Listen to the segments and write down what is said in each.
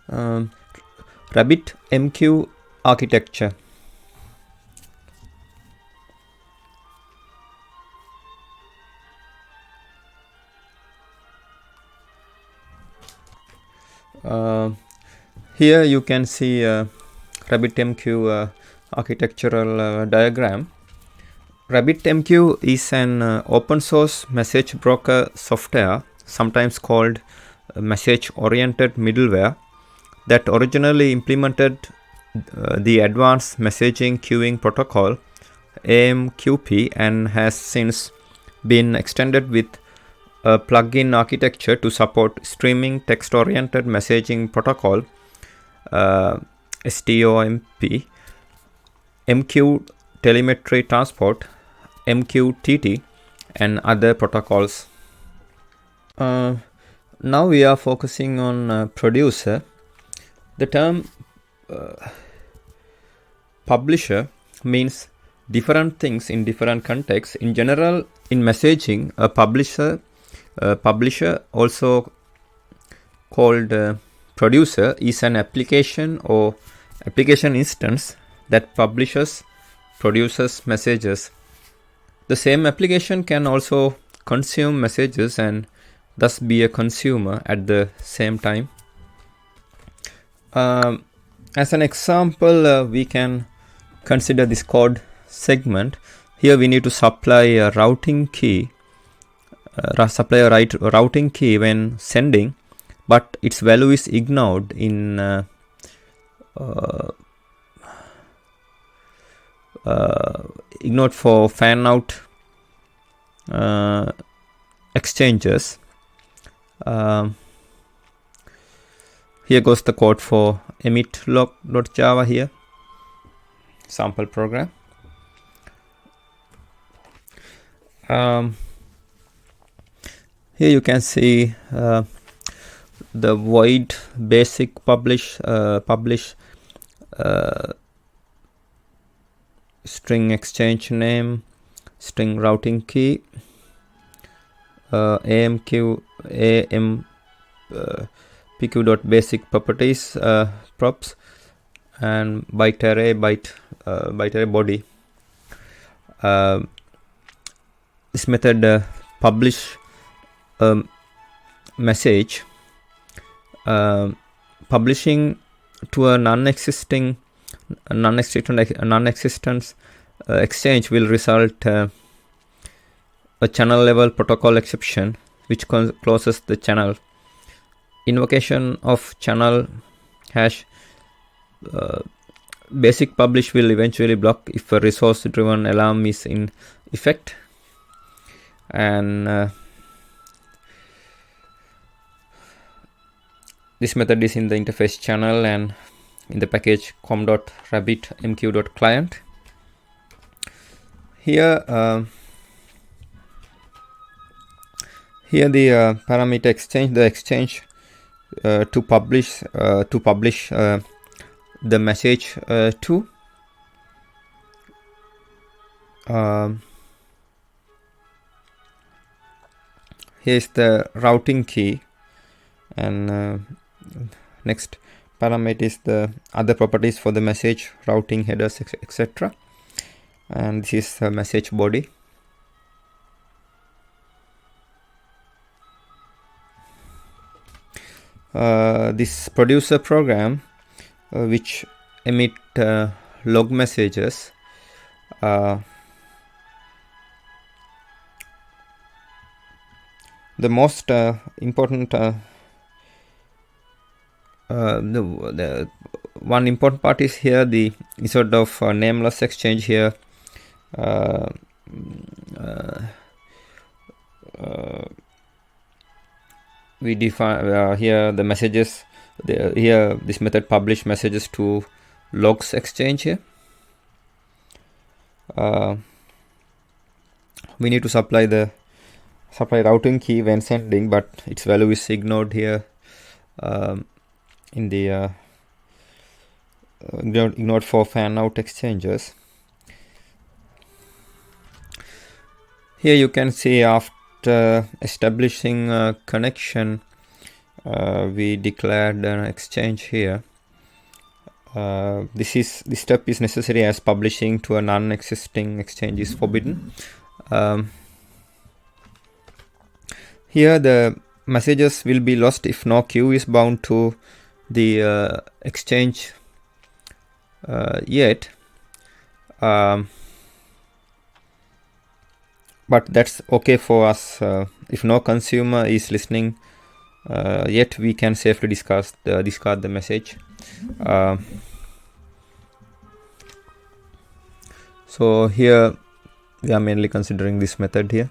um, RabbitMQ Architecture. Here you can see RabbitMQ architectural diagram. RabbitMQ is an open source message broker software, sometimes called message-oriented middleware, that originally implemented the advanced messaging queuing protocol AMQP and has since been extended with a plugin architecture to support streaming text-oriented messaging protocol STOMP, MQ telemetry transport, MQTT, and other protocols. Now we are focusing on producer. The term publisher means different things in different contexts. In general, in messaging, a publisher, also called producer, is an application or application instance that produces messages. The same application can also consume messages and thus be a consumer at the same time. As an example, we can consider this code segment. Here we need to supply a routing key, routing key when sending, but its value is ignored in ignored for fan out exchanges. Here goes the code for emit.log.java here, sample program. Here you can see the void basic publish string exchange name, string routing key, PQ.basic properties props, and byte array body. This method publish message, publishing to a non-existent exchange will result a channel level protocol exception which closes the channel. Invocation of channel hash basic publish will eventually block if a resource driven alarm is in effect, and this method is in the interface channel and in the package com.rabbitmq.client. Here the parameter exchange, the exchange to publish the message to. Here's the routing key, and next parameter is the other properties for the message, routing, headers, etc. And this is the message body. This producer program which emit log messages, the most important the one important part is here the sort of nameless exchange here. We define here the messages. Here this method publish messages to logs exchange here. We need to supply routing key when sending, but its value is ignored here in the ignored for fan out exchanges. Here you can see after establishing a connection we declared an exchange here. This step is necessary as publishing to a non-existing exchange is forbidden. Here the messages will be lost if no queue is bound to the exchange yet. But that's okay for us. If no consumer is listening yet, we can safely discard the message. So here we are mainly considering this method here.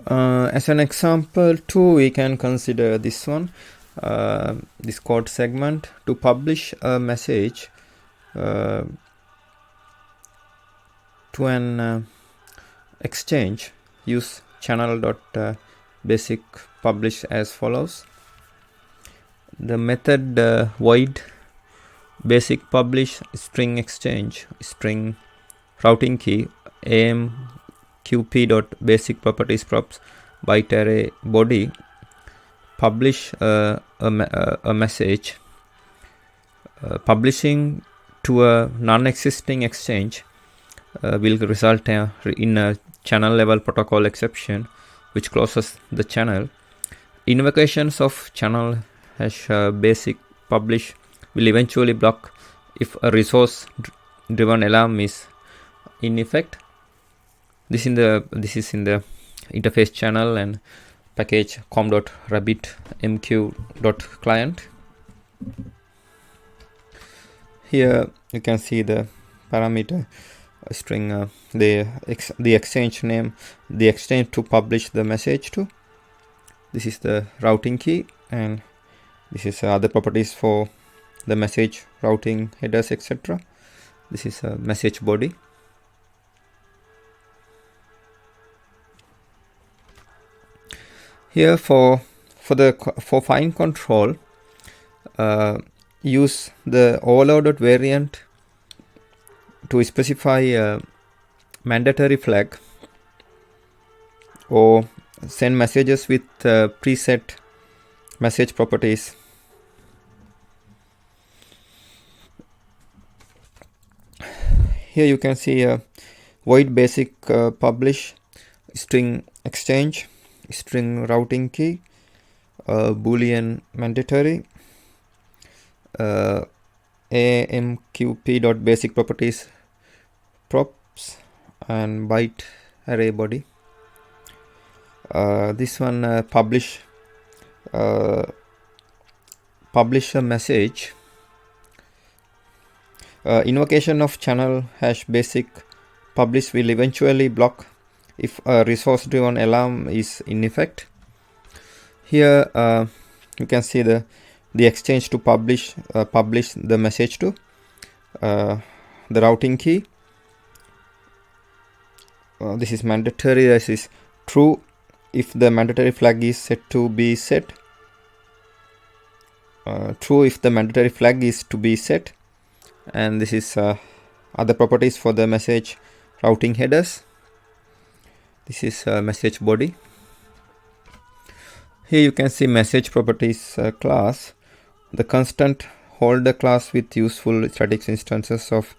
As an example too, we can consider this one, this code segment. To publish a message to an exchange, use channel.basic publish as follows. The method void basic publish string exchange string routing key AMQP.basic properties props byte array body publish a message. Publishing to a non-existing exchange will result in a channel level protocol exception which closes the channel. Invocations of channel hash basic publish will eventually block if a resource driven alarm is in effect. This is in the interface channel and package com.RabbitMQ.client. Here you can see the parameter string, the exchange name, the exchange to publish the message to. This is the routing key, and this is other properties for the message routing headers, etc. This is a message body. Here for fine control, use the overloaded variant to specify a mandatory flag or send messages with preset message properties. Here you can see a void basic publish string exchange string routing key, boolean mandatory, AMQP.basic properties props, and byte array body. This one publish a message. Invocation of channel hash basic publish will eventually block if a resource driven alarm is in effect. Here you can see the exchange to publish the message to, the routing key. This is mandatory. This is true if the mandatory flag is set to be set. True if the mandatory flag is to be set. And this is other properties for the message routing headers. This is message body. Here you can see message properties class, the constant holder class with useful static instances of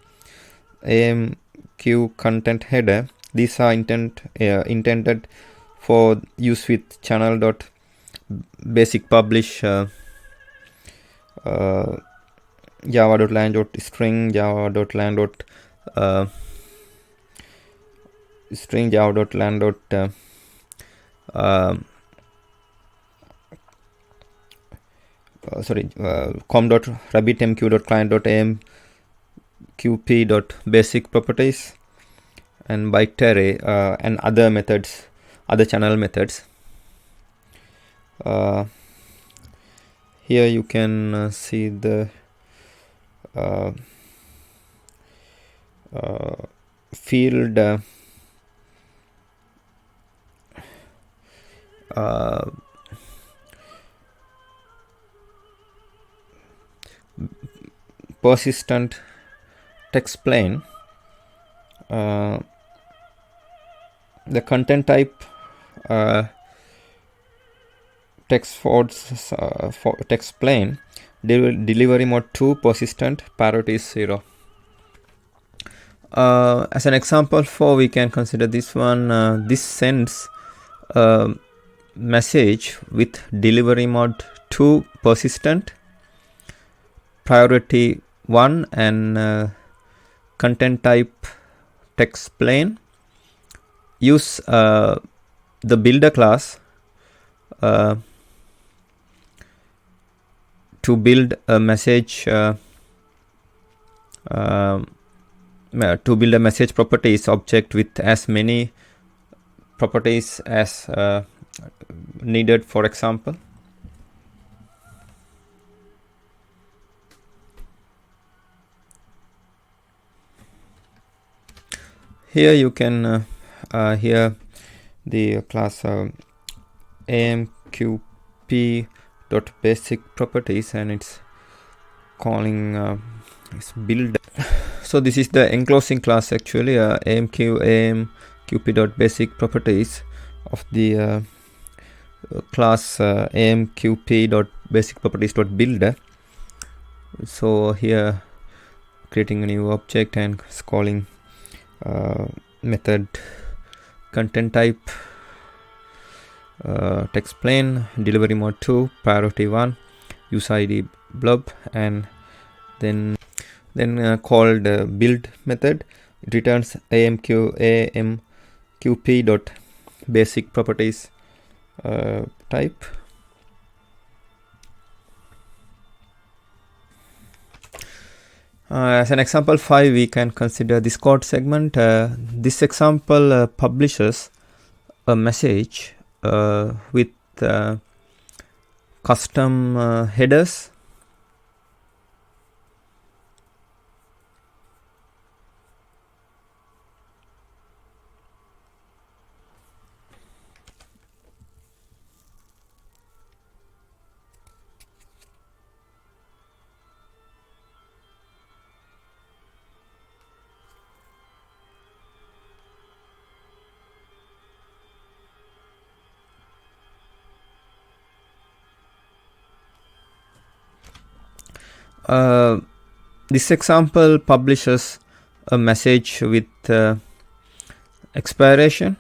AMQ content header. These are intended for use with channel.basic publish java.lang.string java.lang.string java.lang.string com.rabbitmq.client.amqp.basic properties and byte array and other methods, other channel methods. Here you can see the field persistent text plain. The content type text for text plain, delivery mode 2, persistent, parity is 0. As an example for, we can consider this one. This sends a message with delivery mode 2, persistent, priority 1, and content type text plain. Use the builder class to build a message properties object with as many properties as needed, for example. Here you can hear the class amqp.basic properties, and it's calling its build. So this is the enclosing class actually, amqp.basic properties of the class amqp.basic properties.builder. So here creating a new object and calling method content type text plain, delivery mode 2, priority 1, use id blub, and then called build method. It returns amqp.basic properties type. As an example 5, we can consider this code segment. This example publishes a message with custom headers. This example publishes a message with expiration.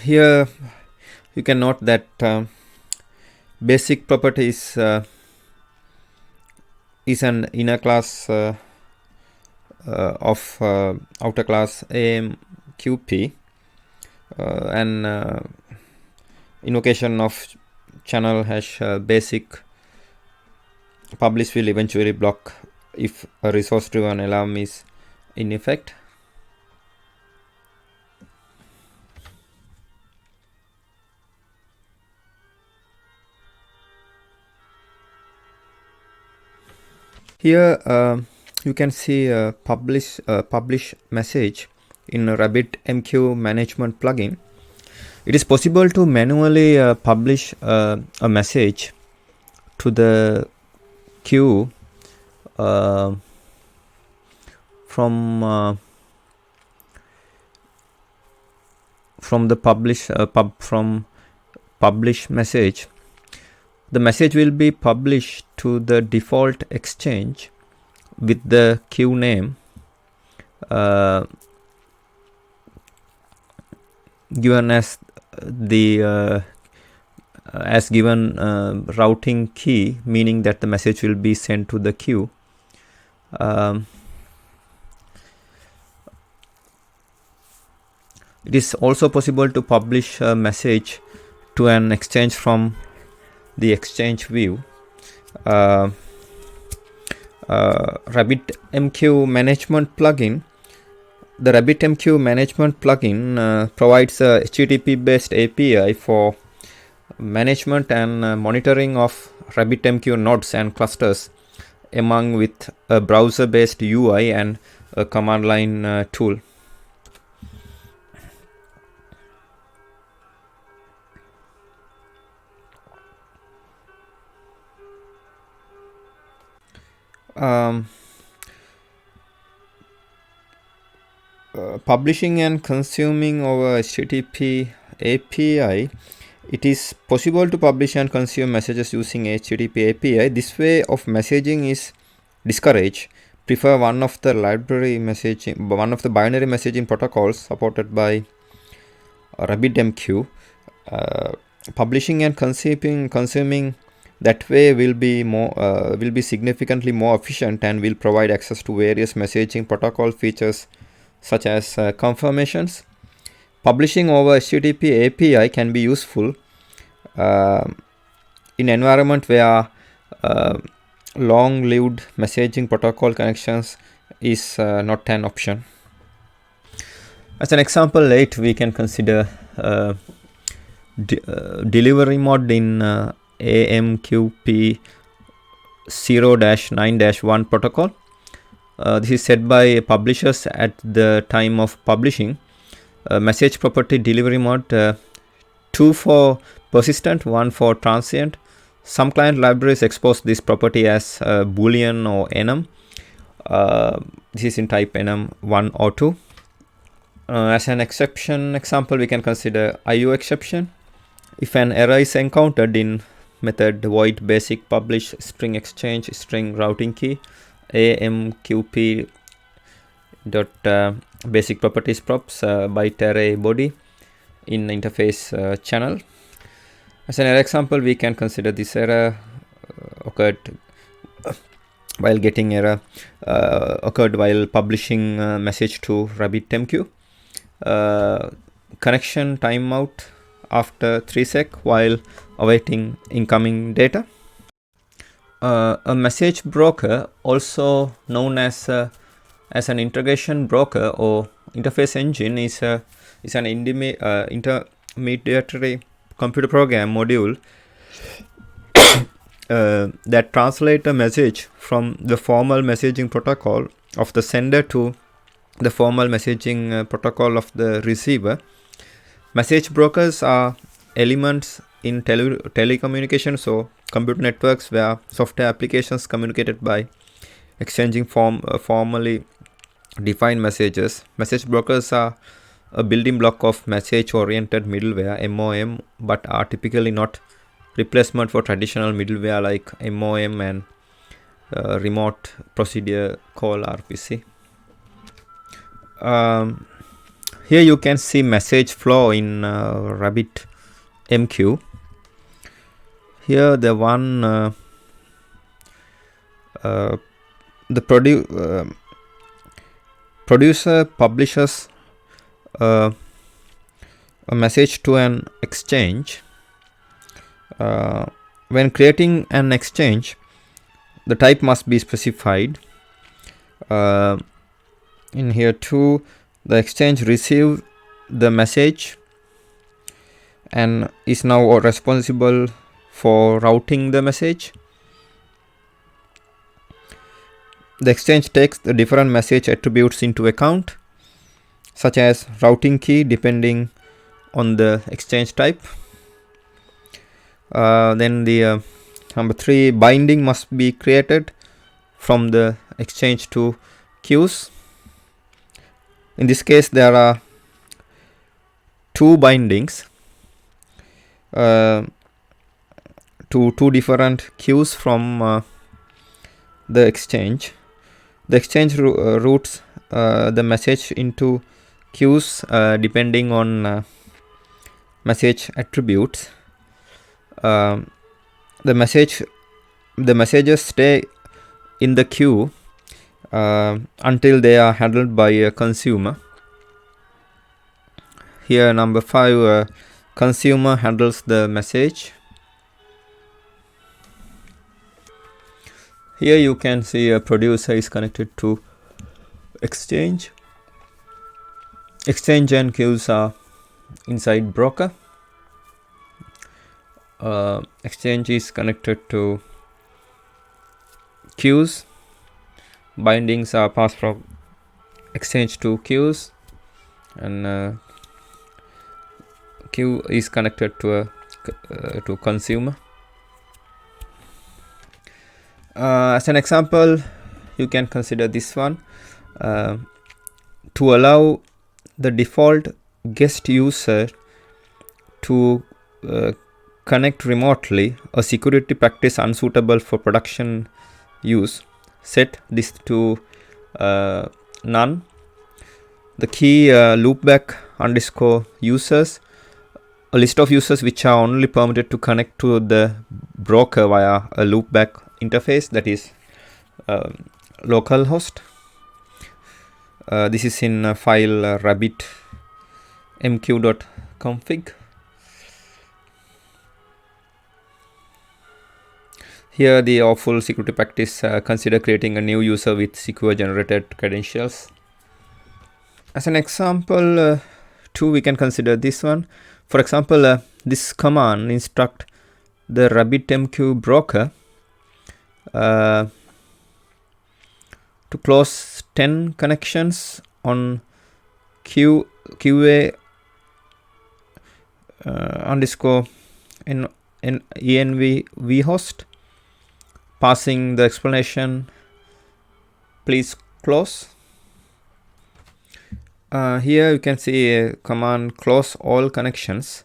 Here you can note that basic properties is an inner class of outer class AMQP. And invocation of channel hash basic publish will eventually block if a resource driven alarm is in effect. Here you can see a publish message in RabbitMQ management plugin. It is possible to manually publish a message to the queue from the publish message. The message will be published to the default exchange with the queue name given as the as given routing key, meaning that the message will be sent to the queue. It is also possible to publish a message to an exchange from the exchange view. RabbitMQ management plugin. The RabbitMQ management plugin provides a HTTP based API for management and monitoring of RabbitMQ nodes and clusters, among with a browser based UI and a command line tool. Publishing and consuming over HTTP API. It is possible to publish and consume messages using HTTP API. This way of messaging is discouraged. Prefer one of the binary messaging protocols supported by RabbitMQ. Publishing and consuming that way will be significantly more efficient and will provide access to various messaging protocol features such as confirmations. Publishing over HTTP API can be useful in environment where long-lived messaging protocol connections is not an option. As an example, we can consider delivery mode in AMQP 0-9-1 protocol. This is set by publishers at the time of publishing. Message property delivery mode, 2 for persistent, 1 for transient. Some client libraries expose this property as boolean or enum. This is in type enum 1 or 2. As an example, we can consider IO exception. If an error is encountered in method void basic publish string exchange string routing key AMQP dot basic properties props byte array body in interface channel. As an error example, we can consider this error occurred while publishing message to RabbitMQ. Connection timeout after 3 sec while awaiting incoming data. A message broker, also known as an integration broker or interface engine, is an intermediary computer program module that translates a message from the formal messaging protocol of the sender to the formal messaging protocol of the receiver. Message brokers are elements in telecommunications or computer networks where software applications communicated by exchanging formally defined messages. Message brokers are a building block of message-oriented middleware (MOM), but are typically not replacement for traditional middleware like MOM and remote procedure call (RPC). Here you can see message flow in RabbitMQ. Here the producer publishes a message to an exchange. When creating an exchange, the type must be specified. In here too, the exchange received the message and is now responsible for routing the message. The exchange takes the different message attributes into account, such as routing key depending on the exchange type. Then the number 3, binding must be created from the exchange to queues. In this case, there are 2 bindings to 2 different queues from the exchange. The exchange routes the message into queues depending on message attributes. The messages stay in the queue until they are handled by a consumer. Here number 5, consumer handles the message. Here you can see a producer is connected to exchange. Exchange and queues are inside broker. Exchange is connected to queues. Bindings are passed from exchange to queues, and queue is connected to to consumer. As an example, you can consider this one. To allow the default guest user to connect remotely, a security practice unsuitable for production use, set this to none. The key loopback underscore users, a list of users which are only permitted to connect to the broker via a loopback interface, that is localhost. This is in file RabbitMQ.config. Here the awful security practice consider creating a new user with secure generated credentials. As an example 2, we can consider this one. For example, this command instruct the RabbitMQ Broker to close 10 connections on QA underscore env vhost, passing the explanation please close. Here you can see a command close all connections,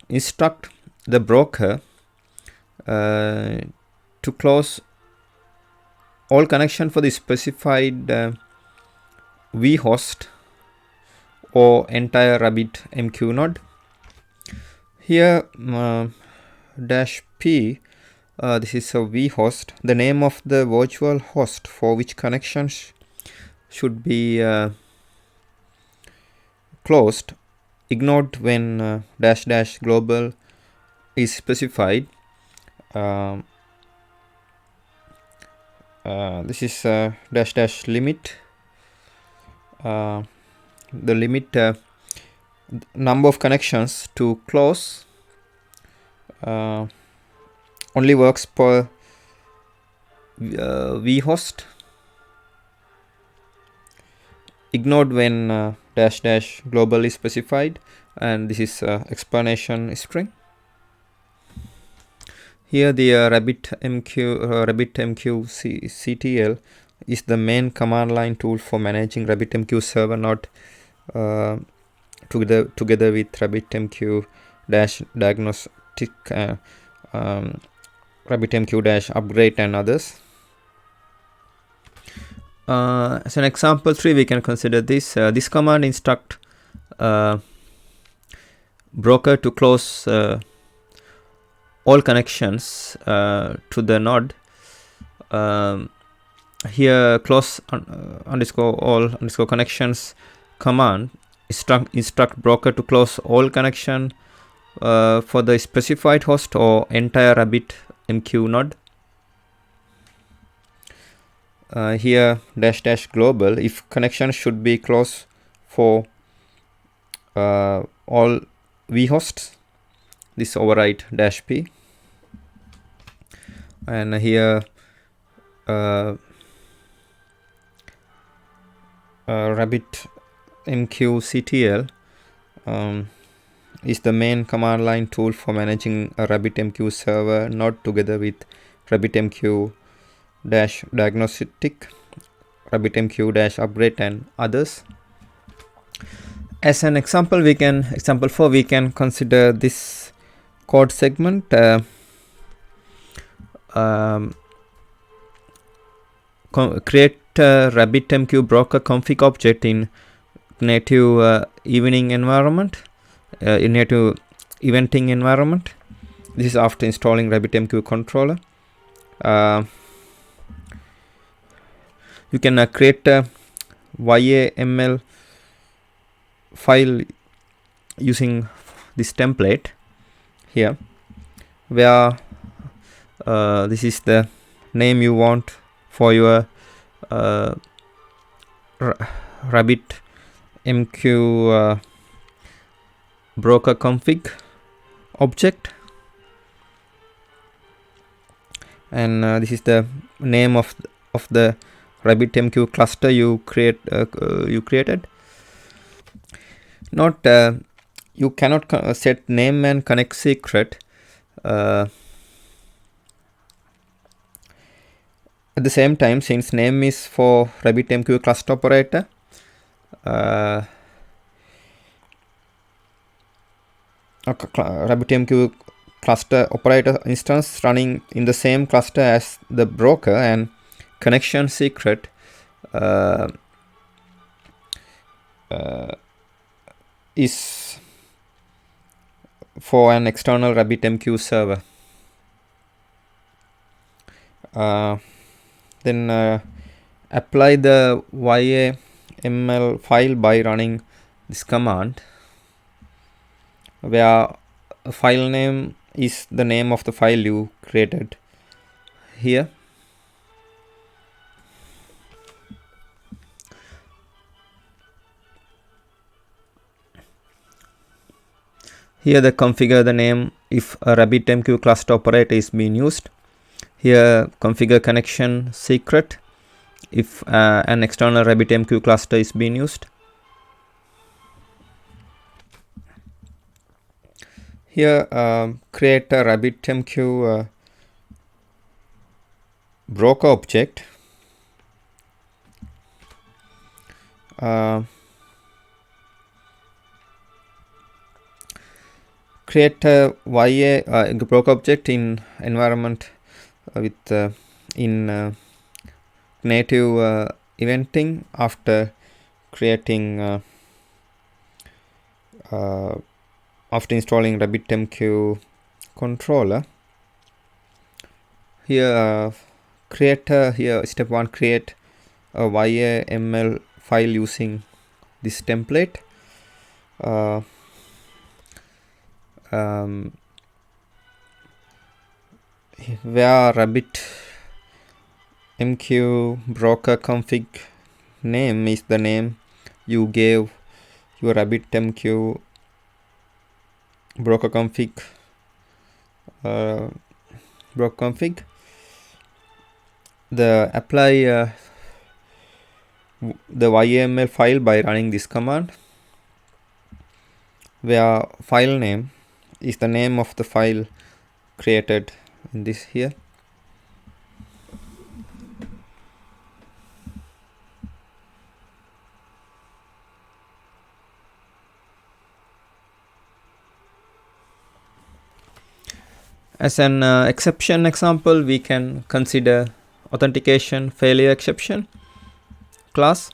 instruct the broker to close all connection for the specified vhost or entire RabbitMQ node. Here -p, this is a vhost, the name of the virtual host for which connections should be closed, ignored when -- global is specified. This is -- limit. The limit number of connections to close only works per vhost, ignored when -- global is specified, and this is explanation string. Here the RabbitMQ CTL is the main command line tool for managing RabbitMQ server node together with RabbitMQ diagnostic, RabbitMQ upgrade and others. As an example 3, we can consider this. This command instruct broker to close all connections to the node. Here close underscore all underscore connections command instruct broker to close all connection for the specified host or entire RabbitMQ node. Here -- global, if connection should be closed for all vhosts, this override -p. And here RabbitMQ CTL is the main command line tool for managing a RabbitMQ server node together with RabbitMQ diagnostic, RabbitMQ upgrade and others. As an example, example 4, we can consider this code segment. Create a RabbitMQ Broker config object in native evening environment, in native eventing environment. This is after installing RabbitMQ controller. You can create a YAML file using this template here, where this is the name you want for your RabbitMQ broker config object, and this is the name of the RabbitMQ cluster you created. Note, you cannot set name and connect secret. At the same time, since name is for RabbitMQ cluster operator, RabbitMQ cluster operator instance running in the same cluster as the broker, and connection secret is for an external RabbitMQ server. Then apply the YAML file by running this command, where a file name is the name of the file you created here. Here the configure the name if a RabbitMQ cluster operator is being used. Here configure connection secret if an external RabbitMQ cluster is being used. Here create a RabbitMQ broker object. Create a broker object in environment with in native eventing after creating after installing RabbitMQ controller. Here here step 1, create a YAML file using this template. Where RabbitMQ broker config name is the name you gave your RabbitMQ broker config the apply the YAML file by running this command, where file name is the name of the file created in this here. As an exception example, we can consider authentication failure exception class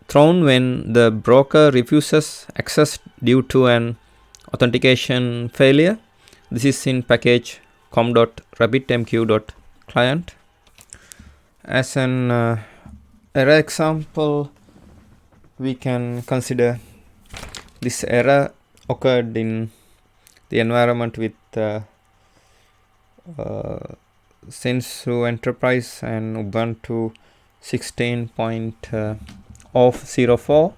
thrown when the broker refuses access due to an authentication failure. This is in package com.rabbitmq.client. As an error example, we can consider this error occurred in the environment with Sensu Enterprise and Ubuntu 16.04.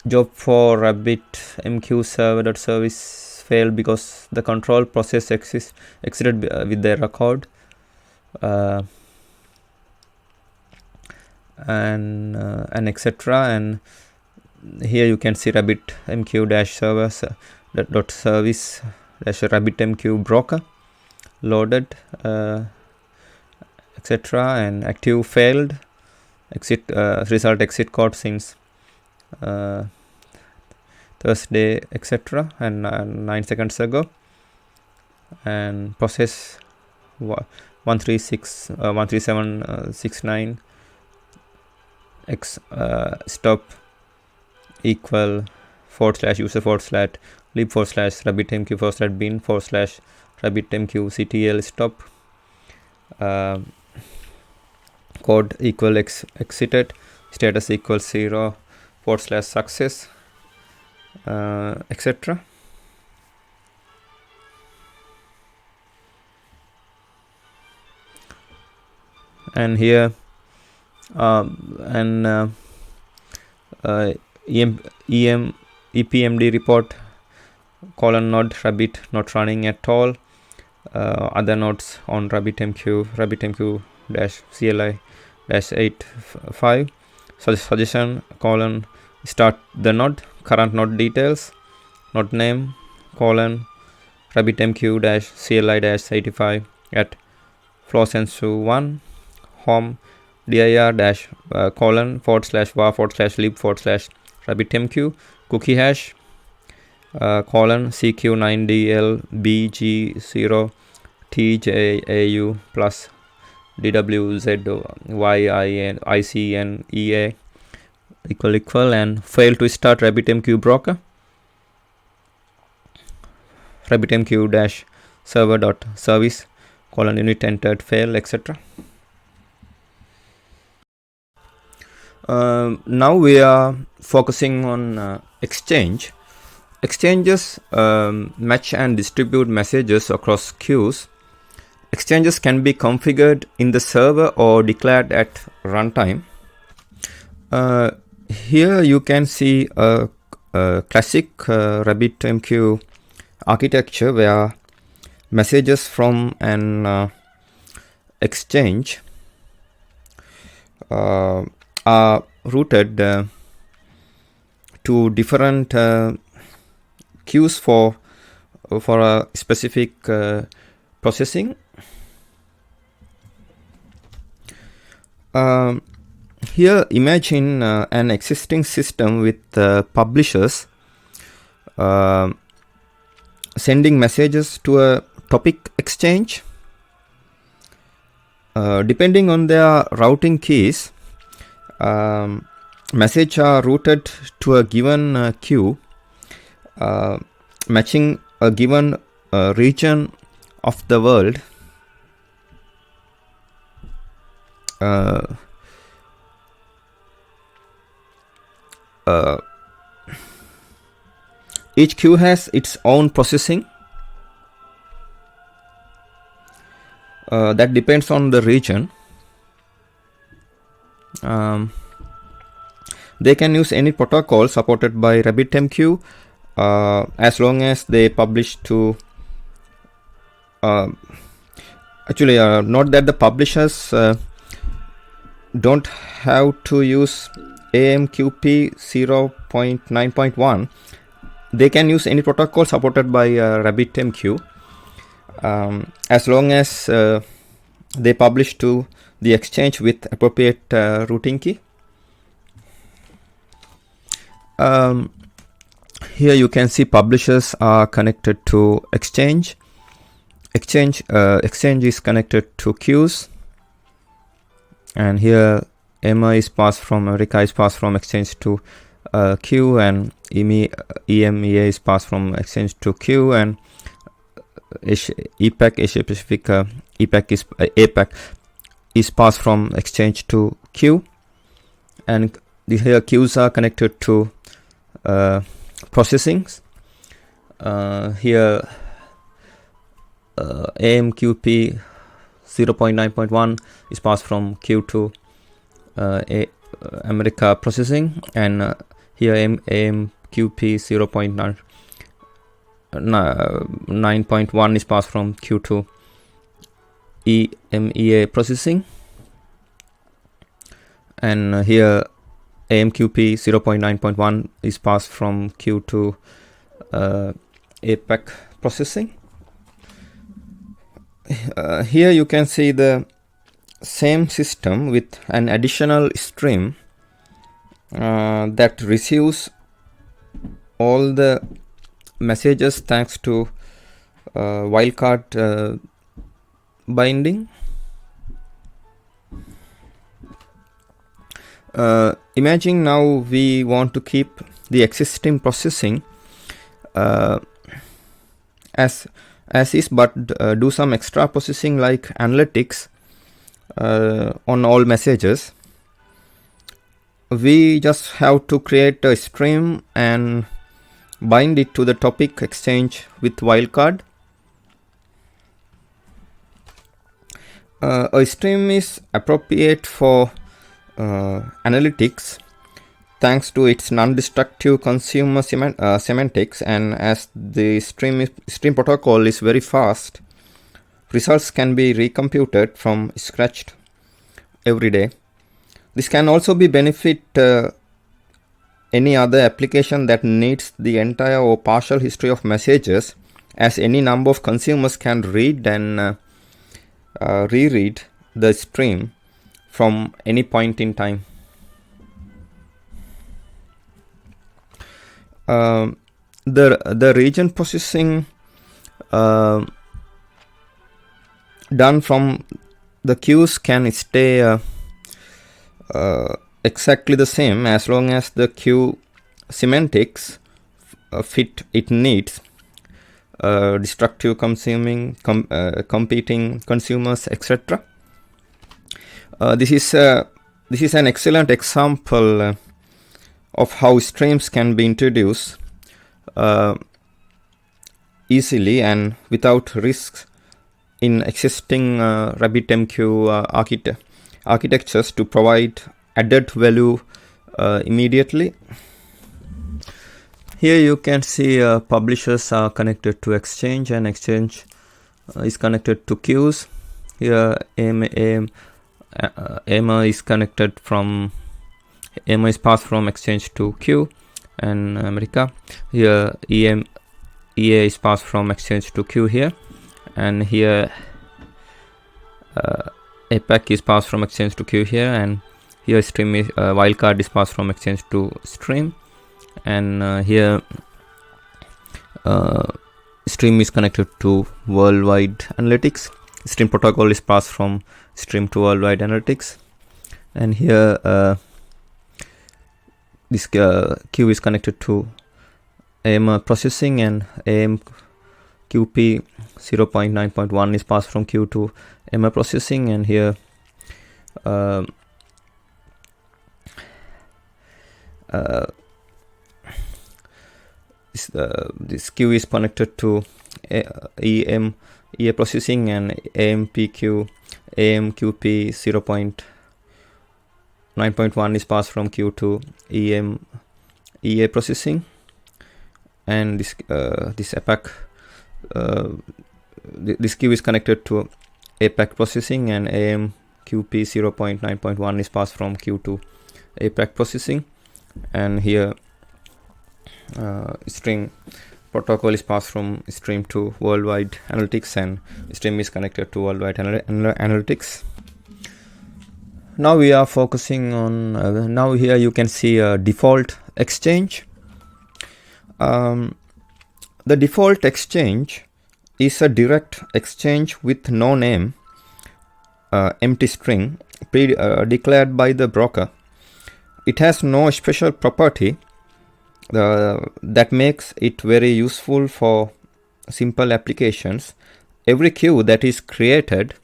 Job for RabbitMQ server.service failed because the control process exited with the record, and etc. And here you can see RabbitMQ-server.service-RabbitMQ broker loaded, etc. and active failed exit result exit code since Thursday, etc. and 9 seconds ago, and process 13769 x stop equal /user/lib/RabbitMQ/bin/RabbitMQ ctl stop code equal exited, status equals 0, /success, etc. And here EPMD report :node rabbit not running at all. Other nodes on RabbitMQ -CLI-85. Suggestion: start the node, current node details, node name, RabbitMQ -CLI-85 at flow_sensu1, home dir :/var/lib/RabbitMQ, cookie hash CQ9DLBG0TJAU plus DWZYICNEA == and fail to start RabbitMQ Broker, RabbitMQ-server.service :unit entered fail, etc. Now we are focusing on Exchange. Exchanges match and distribute messages across queues. Exchanges can be configured in the server or declared at runtime. Here you can see a classic RabbitMQ architecture where messages from an exchange are routed to different queues for a specific processing. Here imagine an existing system with publishers sending messages to a topic exchange. Depending on their routing keys, messages are routed to a given queue, matching a given region of the world. Each queue has its own processing that depends on the region. They can use any protocol supported by RabbitMQ as long as they publish to actually note that the publishers don't have to use AMQP 0.9.1. They can use any protocol supported by RabbitMQ as long as they publish to the exchange with appropriate routing key. Here you can see publishers are connected to exchange. Exchange is connected to queues, and here America is passed from exchange to queue, and EMEA is passed from exchange to queue, and APAC is passed from exchange to queue, and here queues are connected to processings. Here AMQP 0.9.1 is passed from queue to America processing, and here AMQP 0.9.1 is passed from queue to EMEA processing, and here AMQP 0.9.1 is passed from queue to APAC processing. Here you can see the same system with an additional stream that receives all the messages thanks to wildcard binding. Imagine now we want to keep the existing processing as is, but do some extra processing like analytics on all messages. we just have to create a stream and bind it to the topic exchange with wildcard. A stream is appropriate for analytics thanks to its non-destructive consumer semantics, and as the stream protocol is very fast, results can be recomputed from scratch every day. This can also be benefit any other application that needs the entire or partial history of messages, as any number of consumers can read and reread the stream from any point in time. The region processing done from the queues can stay exactly the same as long as the queue semantics fit it needs. Destructive competing consumers, etc. This is an excellent example of how streams can be introduced easily and without risks in existing RabbitMQ architectures to provide added value immediately. Here you can see publishers are connected to Exchange, and Exchange is connected to queues. Here AMA is connected from AMA is passed from Exchange to queue, and America. Here EA is passed from Exchange to queue here, and here APAC is passed from Exchange to queue here, and here stream is wildcard is passed from Exchange to stream, and here stream is connected to worldwide analytics. Stream protocol is passed from stream to worldwide analytics, and here this queue is connected to AM processing, and AMQP 0.9.1 is passed from queue to AM processing, and here this queue is connected to EA processing, and AMQP 0.9.1 is passed from queue to EA processing, and this APAC this queue is connected to APAC processing, and AMQP 0.9.1 is passed from queue to APAC processing, and here stream protocol is passed from stream to worldwide analytics, and stream is connected to worldwide analytics. Now we are focusing on now here you can see a default exchange. The default exchange is a direct exchange with no name, empty string declared by the broker. It has no special property that makes it very useful for simple applications. Every queue that is created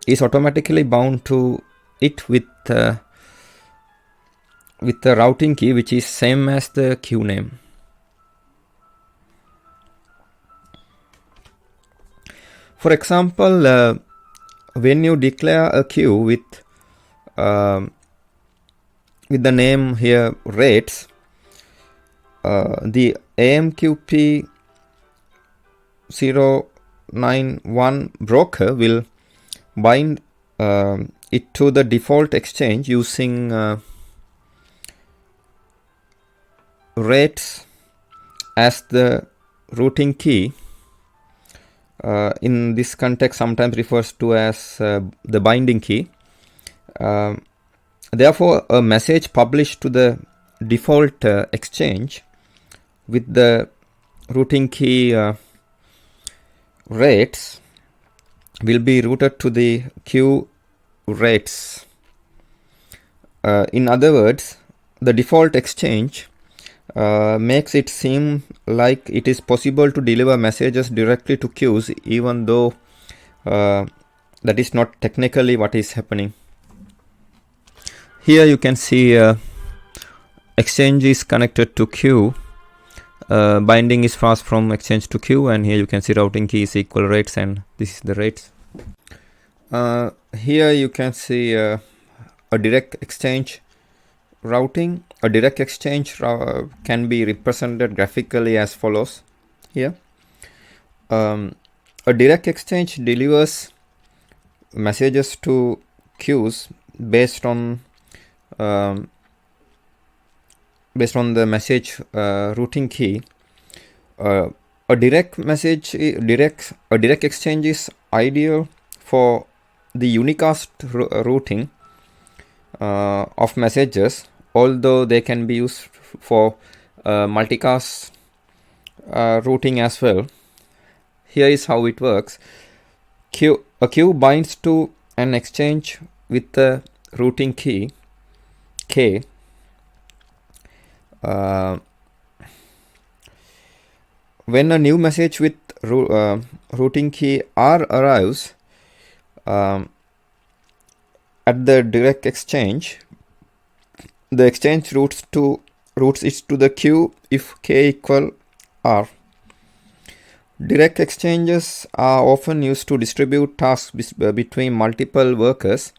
is automatically bound to it with the routing key, which is same as the queue name. For example, when you declare a queue with the name here rates, the AMQP 091 broker will bind it to the default exchange using rates as the routing key. In this context sometimes refers to as the binding key. Therefore, a message published to the default exchange with the routing key rates will be routed to the queue rates. In other words, the default exchange makes it seem like it is possible to deliver messages directly to queues, even though that is not technically what is happening. Here you can see exchange is connected to queue. Binding is passed from exchange to queue, and here you can see routing key is equal rates, and this is the rates. Here you can see a direct exchange routing. A direct exchange can be represented graphically as follows here. A direct exchange delivers messages to queues based on the message routing key. A direct exchange is ideal for the unicast routing of messages, although they can be used for multicast routing as well. Here is how it works. A queue binds to an exchange with the routing key K. When a new message with routing key R arrives at the direct exchange, the exchange routes it to the queue if K equal R. Direct exchanges are often used to distribute tasks between multiple workers,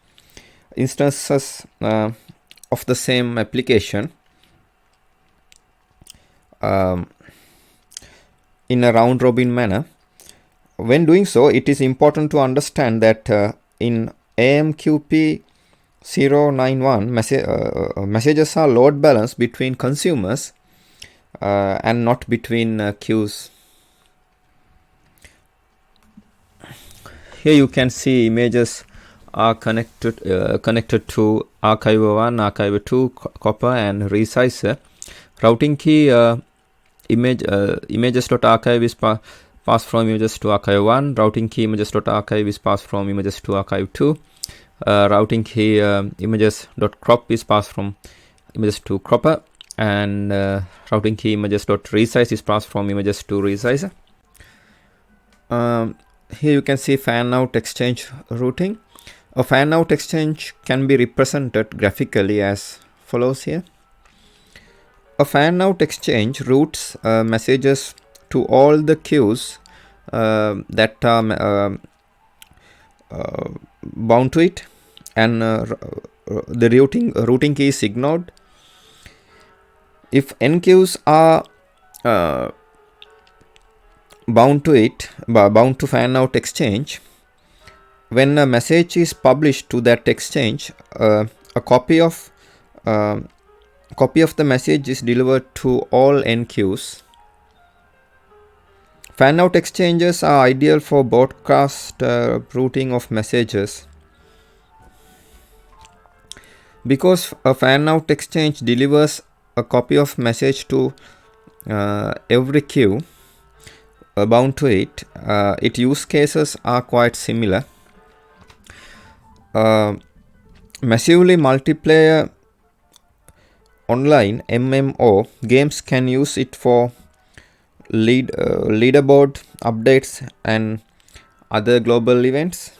instances of the same application, in a round-robin manner. When doing so, it is important to understand that in AMQP 091, messages are load balanced between consumers and not between queues. Here you can see images are connected to archiver 1, archiver 2, copper, and resizer. Routing key images.archive is passed from images to archive 1. Routing key images.archive is passed from images to archive 2. Routing key images.crop is passed from images to cropper, and routing key images.resize is passed from images to resizer. Here you can see fan-out exchange routing. A fan-out exchange can be represented graphically as follows here. A fan-out exchange routes messages to all the queues that are bound to it, and the routing key is ignored. If n queues are bound to fan-out exchange, when a message is published to that exchange, a copy of the message is delivered to all n queues. Fan-out exchanges are ideal for broadcast routing of messages. Because a fan-out exchange delivers a copy of message to every queue bound to it, its use cases are quite similar. Massively multiplayer online MMO games can use it for leaderboard updates and other global events.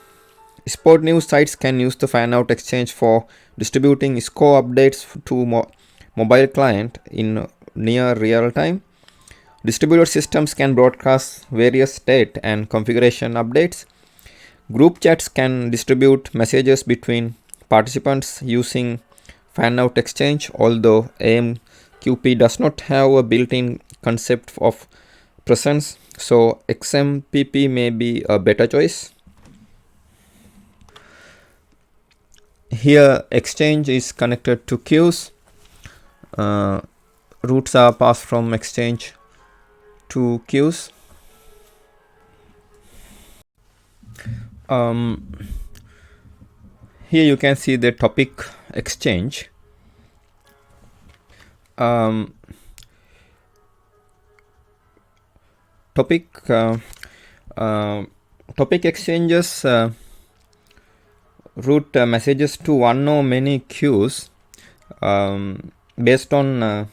Sport news sites can use the fan-out exchange for distributing score updates to mobile client in near real time. Distributed systems can broadcast various state and configuration updates. Group chats can distribute messages between participants using fan-out exchange, although AMQP does not have a built-in concept of presence, so XMPP may be a better choice. Here exchange is connected to queues. Routes are passed from exchange to queues. Here you can see the topic exchange. Topic exchanges route messages to one or many queues based on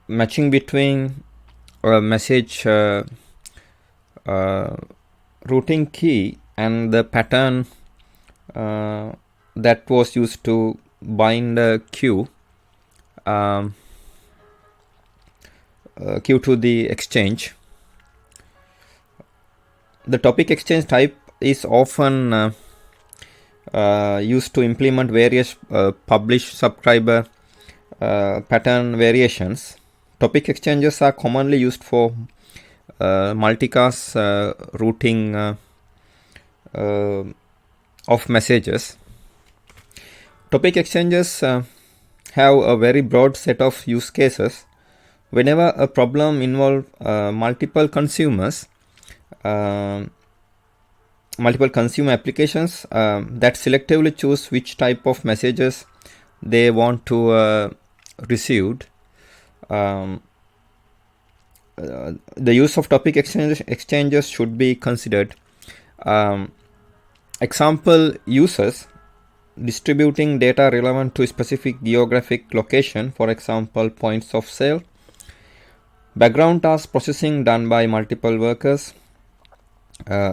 matching between a message routing key and the pattern that was used to bind a queue to the exchange. The topic exchange type is often used to implement various publish subscriber pattern variations. Topic exchanges are commonly used for multicast routing of messages. Topic exchanges have a very broad set of use cases. Whenever a problem involves multiple consumer applications that selectively choose which type of messages they want to receive, the use of topic exchanges should be considered. Example uses distributing data relevant to a specific geographic location, for example, points of sale. Background task processing done by multiple workers,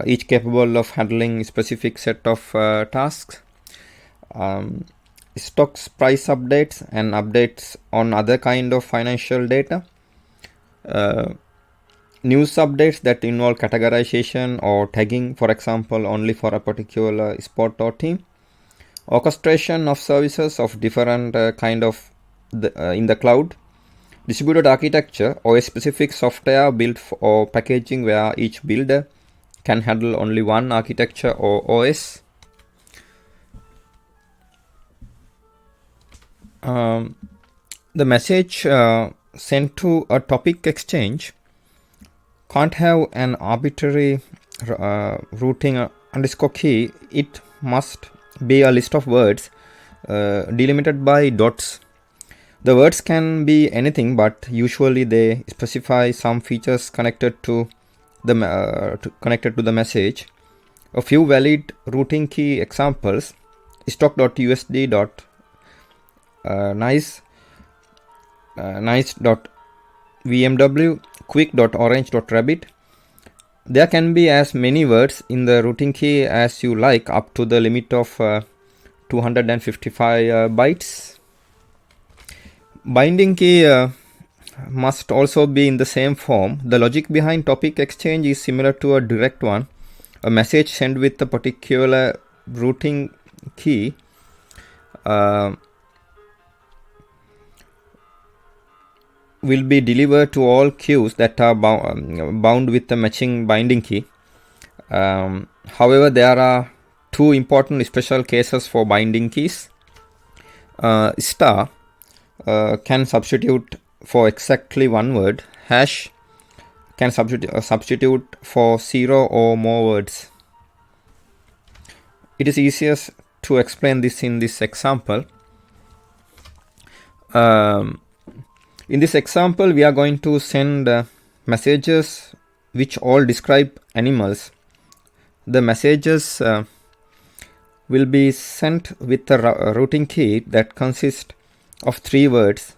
each capable of handling a specific set of tasks. Stocks price updates and updates on other kind of financial data. News updates that involve categorization or tagging, for example, only for a particular sport or team. Orchestration of services of different kind of in the cloud. Distributed architecture or a specific software built or packaging where each builder can handle only one architecture or OS. The message sent to a topic exchange can't have an arbitrary routing underscore key. It must be a list of words delimited by dots. The words can be anything, but usually they specify some features connected to the message. A few valid routing key examples: stock.usd. nice.vmw, quick.orange.rabbit. There can be as many words in the routing key as you like, up to the limit of 255 bytes. Binding key must also be in the same form. The logic behind topic exchange is similar to a direct one. A message sent with a particular routing key will be delivered to all queues that are bound with the matching binding key. However, there are two important special cases for binding keys. Star can substitute for exactly one word. Hash can substitute for 0 or more words. It is easiest to explain this in this example. In this example, we are going to send messages which all describe animals. The messages will be sent with a routing key that consists of 3 words,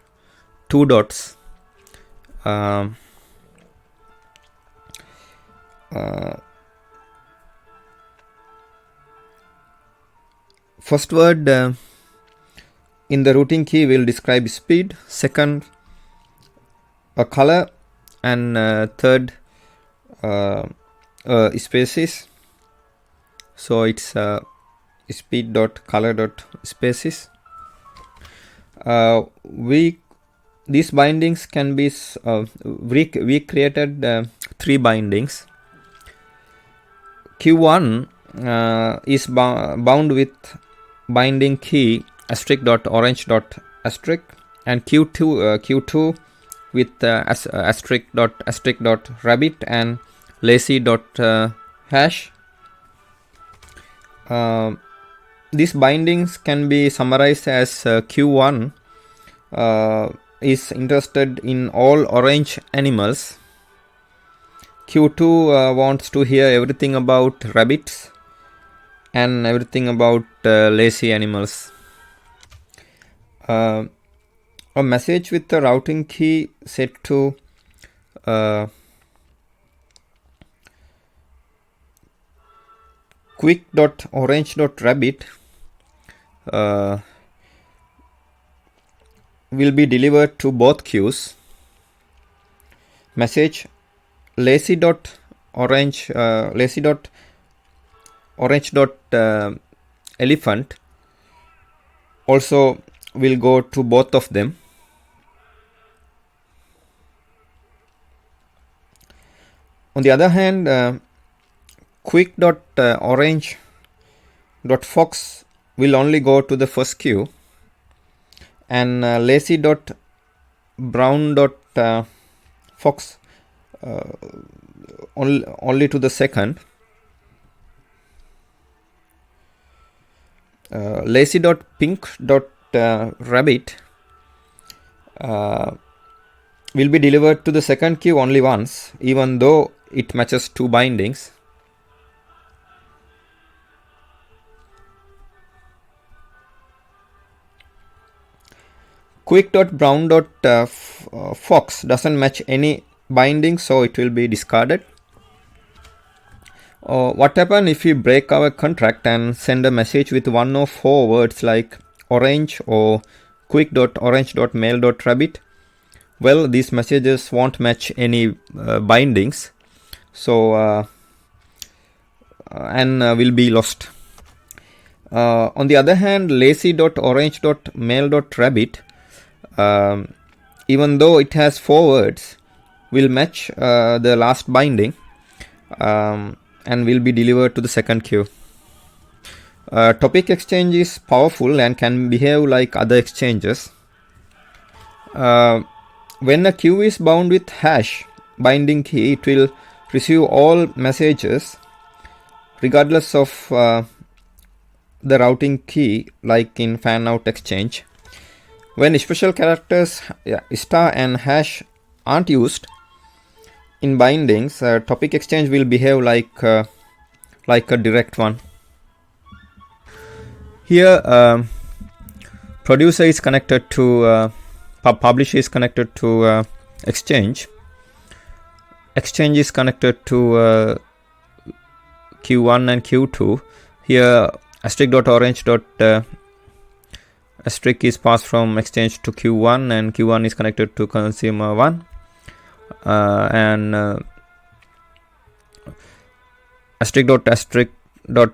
2 dots, first word in the routing key will describe speed, second a color, and third species. So it's speed.color.species. These bindings can be we created 3 bindings. Q1 is bound with binding key *orange.*, and Q2 with **rabbit and lazy.hash. These bindings can be summarized as Q1 is interested in all orange animals. Q2 wants to hear everything about rabbits and everything about lazy animals. A message with the routing key set to quick.orange.rabbit will be delivered to both queues. Message lazy.orange.elephant also will go to both of them. On the other hand, quick.orange.fox will only go to the first queue, and lazy.brown.fox only to the second. Lazy.pink.rabbit will be delivered to the second queue only once, even though it matches two bindings. Quick.brown.fox doesn't match any binding, so it will be discarded. What happens if we break our contract and send a message with one of four words like orange or quick.orange.mail.rabbit? Well, these messages won't match any bindings, so and will be lost. On the other hand, lazy.orange.mail.rabbit, even though it has four words, will match the last binding and will be delivered to the second queue. Topic exchange is powerful and can behave like other exchanges. When a queue is bound with hash binding key, it will receive all messages regardless of the routing key, like in fan out exchange. When special characters star and hash aren't used in bindings, topic exchange will behave like a direct one. Here, producer is connected to publisher is connected to exchange. Exchange is connected to Q1 and Q2. Here, *orange. Asterisk is passed from exchange to Q1, and Q1 is connected to consumer 1. And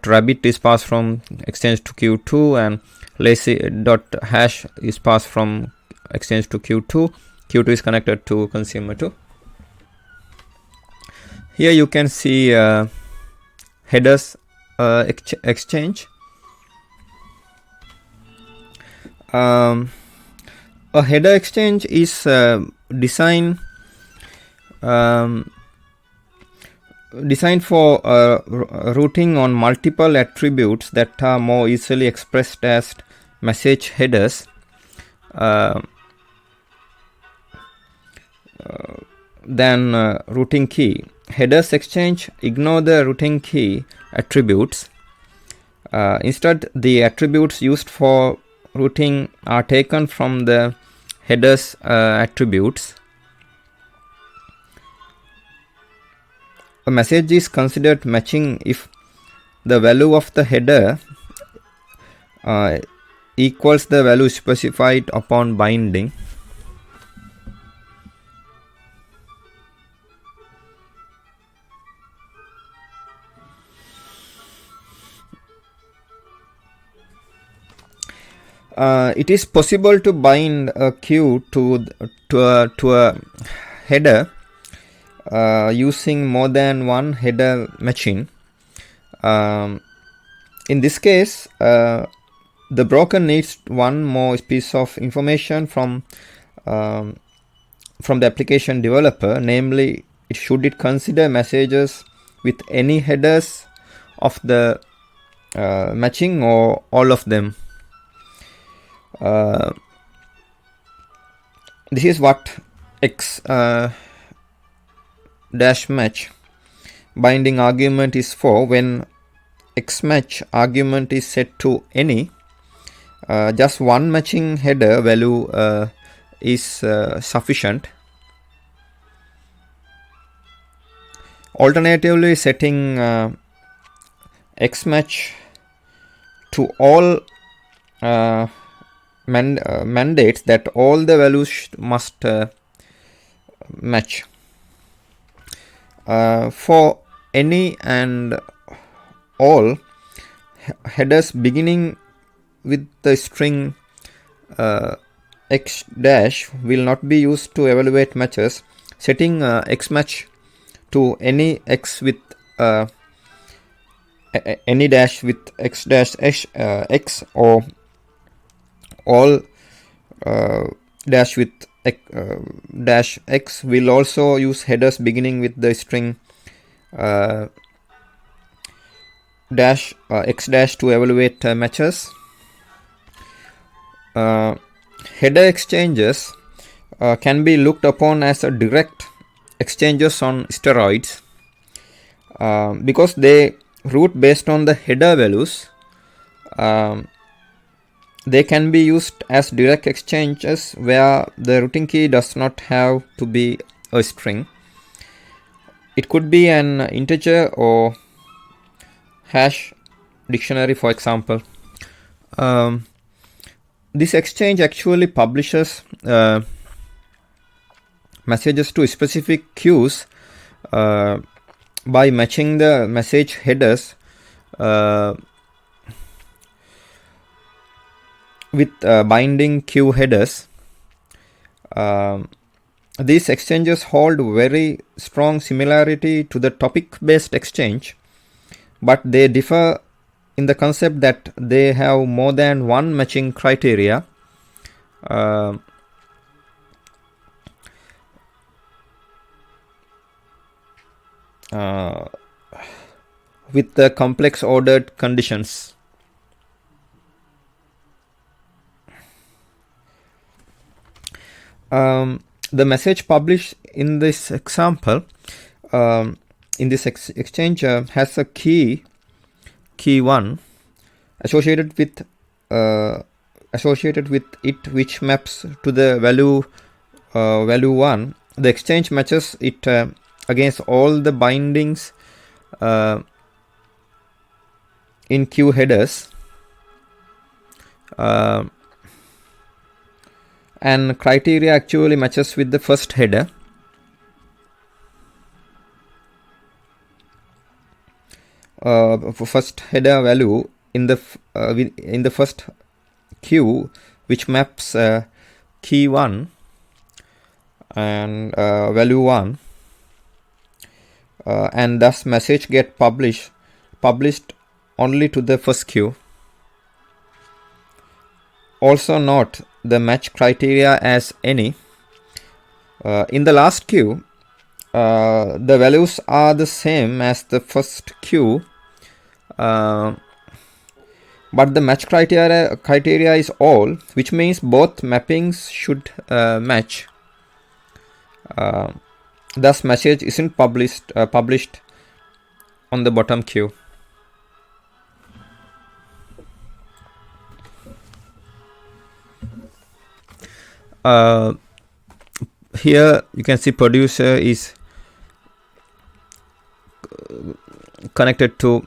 *rabbit is passed from exchange to Q2, and lazy.hash is passed from exchange to Q2. Q2 is connected to consumer 2. Here you can see headers exchange. A header exchange is designed for routing on multiple attributes that are more easily expressed as message headers than routing key. Headers exchange ignore the routing key attributes. Instead, the attributes used for routing are taken from the headers attributes. A message is considered matching if the value of the header equals the value specified upon binding. It is possible to bind a queue to a header using more than one header matching. In this case, the broker needs one more piece of information from the application developer, namely, should it consider messages with any headers of the matching or all of them. This is what X dash match binding argument is for. When X match argument is set to any, just one matching header value is sufficient. Alternatively, setting X match to all mandates that all the values must match. For any and all headers beginning with the string x dash will not be used to evaluate matches. Setting x match to any x with any dash with x dash x or all dash with dash x will also use headers beginning with the string dash x dash to evaluate matches. Header exchanges can be looked upon as a direct exchanges on steroids because they route based on the header values. They can be used as direct exchanges where the routing key does not have to be a string. It could be an integer or hash dictionary, for example. This exchange actually publishes messages to specific queues by matching the message headers with binding queue headers. These exchanges hold very strong similarity to the topic-based exchange, but they differ in the concept that they have more than one matching criteria. With the complex ordered conditions. The message published in this example, in this exchange, has a key 1 associated with it, which maps to the value 1. The exchange matches it against all the bindings in queue headers. And criteria actually matches with the first header. First header value in the first queue, which maps key 1 and value 1, and thus message get published only to the first queue. Also note the match criteria as any. In the last queue, the values are the same as the first queue, but the match criteria is all, which means both mappings should match. Thus message isn't published on the bottom queue. Here you can see producer is connected to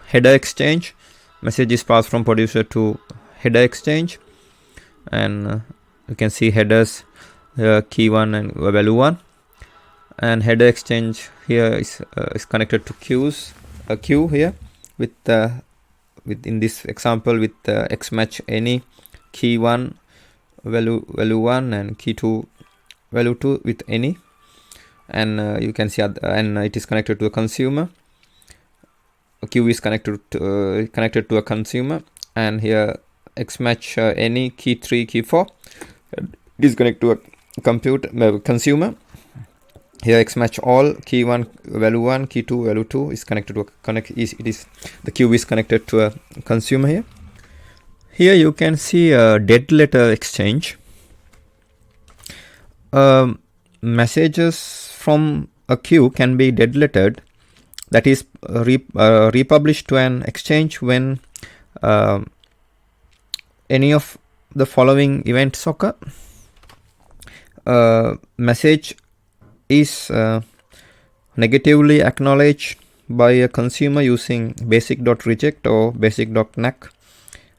header exchange. Message is passed from producer to header exchange, and you can see headers key 1 and value 1, and header exchange here is connected to queues. A queue here with in this example with x match any key 1 value 1 and key 2 value 2 with any, and you can see and it is connected to a consumer. A queue is connected to a consumer, and here x match any key 3 key 4 it is connected to a consumer. Here x match all key 1 value 1 key 2 value 2 is connected to the queue is connected to a consumer. Here you can see a dead letter exchange. Messages from a queue can be dead lettered, that is republished to an exchange when any of the following events occur. Message is negatively acknowledged by a consumer using basic.reject or basic.nack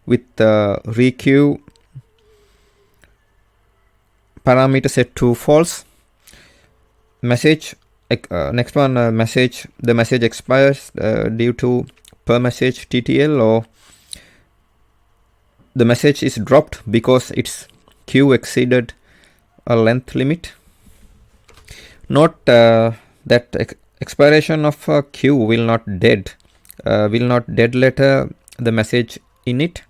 with requeue parameter set to false. Message next one, message, the message expires due to per message TTL, or the message is dropped because its queue exceeded a length limit. Note that expiration of a queue will not dead letter the message in it.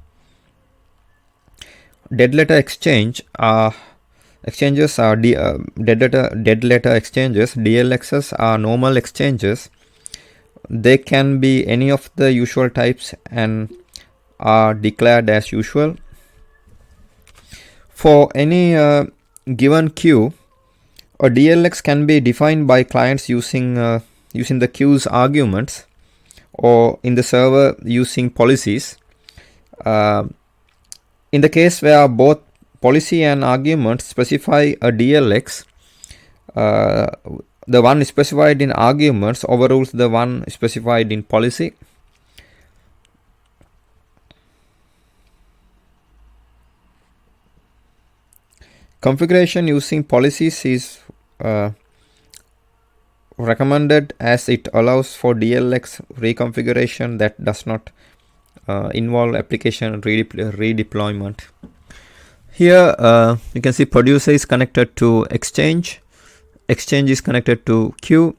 Dead letter exchanges are dead letter exchanges. DLXs are normal exchanges. They can be any of the usual types and are declared as usual. For any given queue, a DLX can be defined by clients using the queue's arguments, or in the server using policies. In the case where both policy and arguments specify a DLX, the one specified in arguments overrules the one specified in policy. Configuration using policies is recommended as it allows for DLX reconfiguration that does not involve application redeployment. Here you can see producer is connected to exchange is connected to queue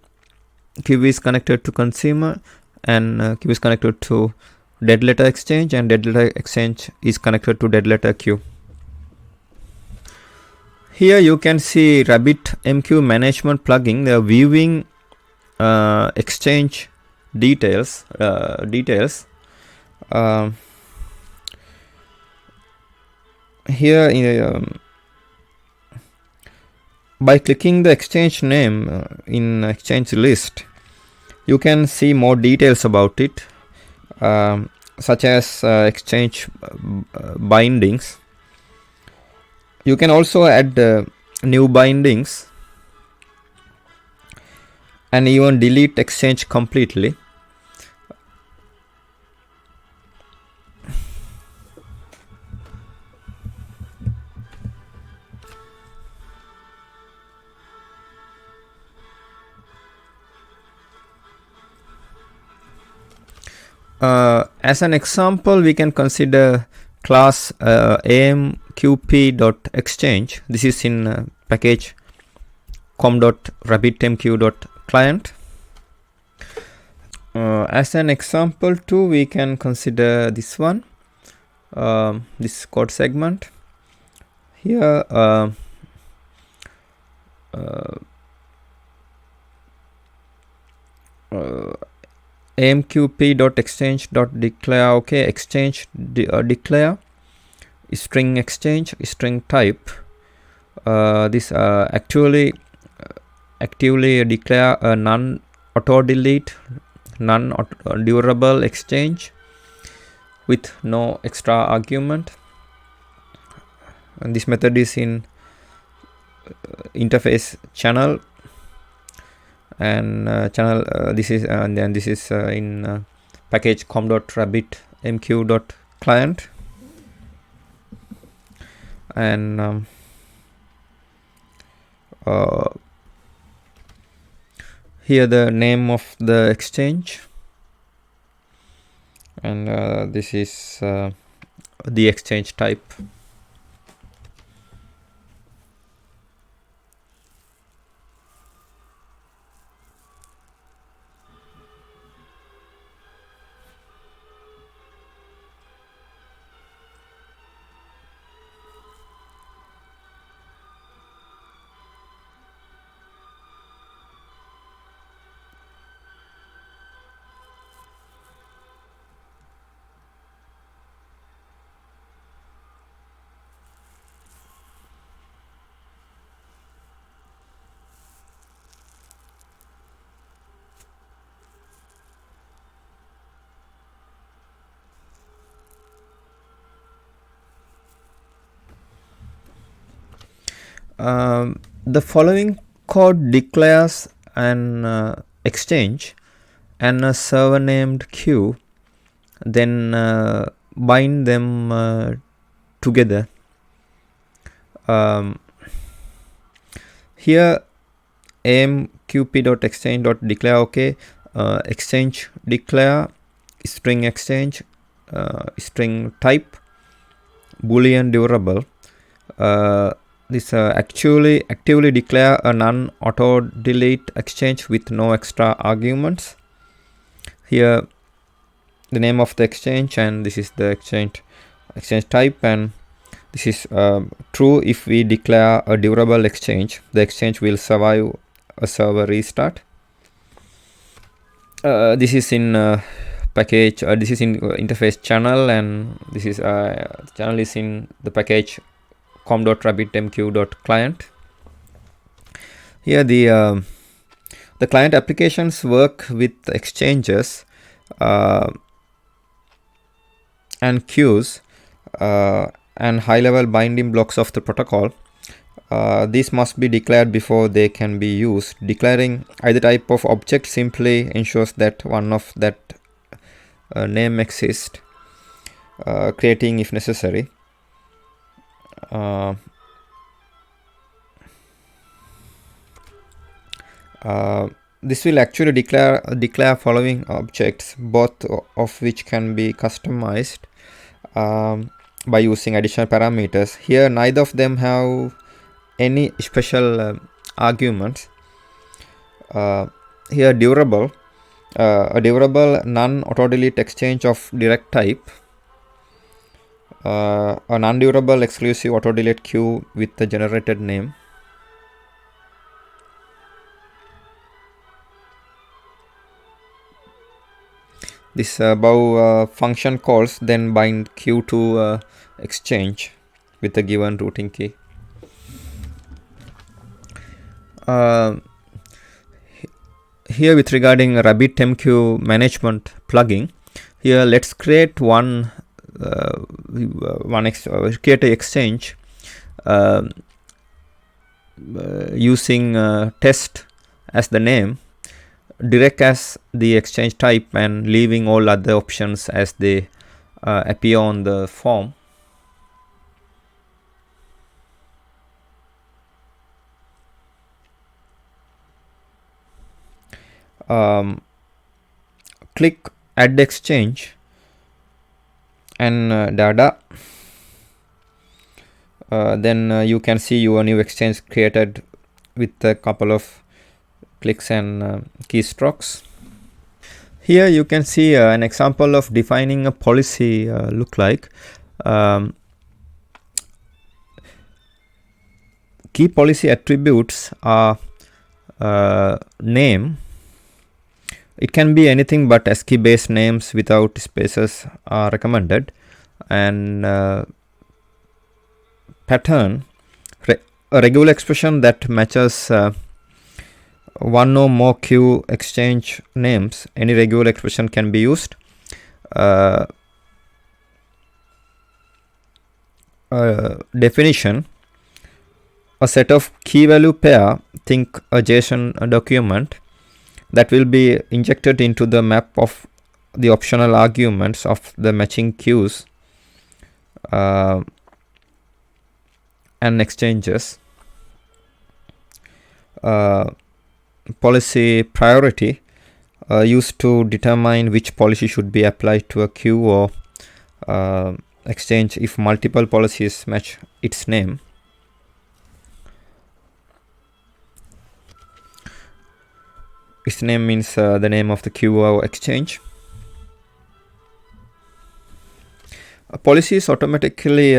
is connected to consumer, and queue is connected to dead letter exchange, and dead letter exchange is connected to dead letter queue. Here you can see RabbitMQ management plugin, the viewing exchange details. Here by clicking the exchange name in exchange list, you can see more details about it, such as exchange bindings. You can also add new bindings and even delete exchange completely. As an example, we can consider class amqp.exchange. This is in package com.rabbitmq.client. As an example too, we can consider this one, this code segment. Here amqp.exchange.declare, okay, exchange declare string exchange string type. This actively declare a non auto delete non durable exchange with no extra argument, and this method is in interface channel, and this is and then this is in package com.rabbitmq.client, and here the name of the exchange, and this is the exchange type. The following code declares an exchange and a server named queue, then bind them together. Here amqp.exchange.declare OK, exchange declare, string exchange, string type, boolean durable. This actively declare a none auto delete exchange with no extra arguments. Here the name of the exchange, and this is the exchange type, and this is true if we declare a durable exchange. The exchange will survive a server restart. This is in package. This is in interface channel, and this is channel is in the package com.rabbitmq.client. Here the client applications work with exchanges and queues and high-level binding blocks of the protocol. These must be declared before they can be used. Declaring either type of object simply ensures that one of that name exists, creating if necessary. This will actually declare following objects, both of which can be customized by using additional parameters. Here neither of them have any special arguments. Here durable, a durable non-auto-delete exchange of direct type, a non-durable exclusive auto-delete queue with the generated name. This above function calls then bind queue to exchange with a given routing key. Here with regarding RabbitMQ management plugin, here let's create create a exchange using test as the name, direct as the exchange type, and leaving all other options as they appear on the form. Click add exchange and data. Then you can see your new exchange created with a couple of clicks and keystrokes. Here you can see an example of defining a policy look like. Key policy attributes are name. It can be anything but ASCII based names without spaces are recommended, and pattern, a regular expression that matches one or more queue exchange names. Any regular expression can be used. Definition, a set of key value pair, think a JSON document, that will be injected into the map of the optional arguments of the matching queues and exchanges. Policy priority, used to determine which policy should be applied to a queue or exchange if multiple policies match its name. Its name means the name of the queue or exchange. Policies automatically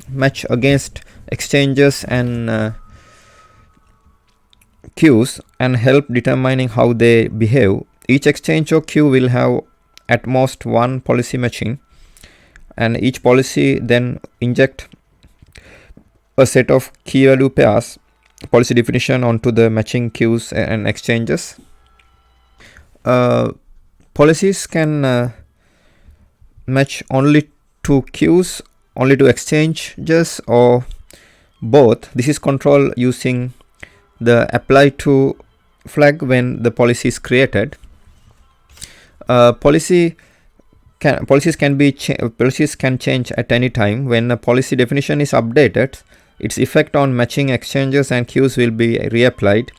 match against exchanges and queues and help determining how they behave. Each exchange or queue will have at most one policy matching, and each policy then inject a set of key value pairs policy definition onto the matching queues and exchanges. Policies can match only to queues, only to exchanges, or both. This is controlled using the apply to flag when the policy is created. Policies can change at any time. When a policy definition is updated, its effect on matching exchanges and queues will be reapplied.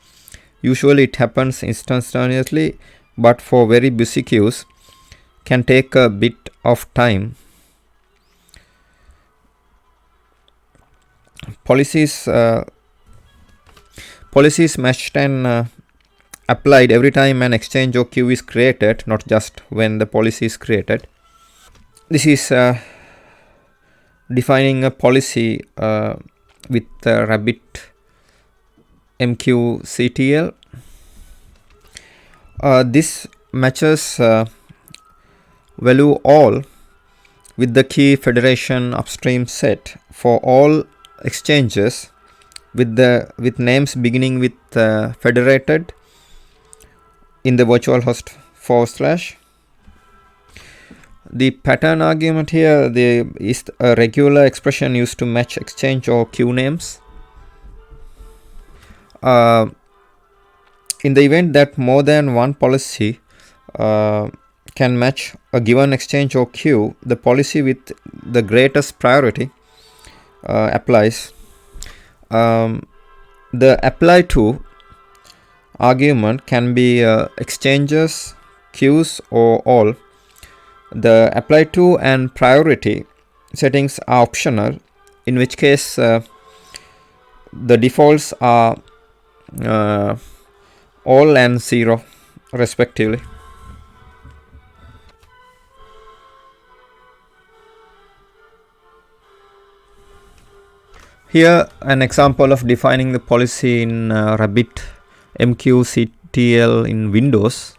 Usually it happens instantaneously, but for very busy queues can take a bit of time. Policies matched and applied every time an exchange or queue is created, not just when the policy is created. This is defining a policy with RabbitMQ CTL. This matches value all with the key federation upstream set for all exchanges with names beginning with federated in the virtual host /. The pattern argument here is a regular expression used to match exchange or queue names. In the event that more than one policy can match a given exchange or queue, the policy with the greatest priority applies. The apply to argument can be exchanges, queues, or all. The apply to and priority settings are optional, in which case the defaults are all and 0 respectively. Here an example of defining the policy in RabbitMQ CTL in Windows.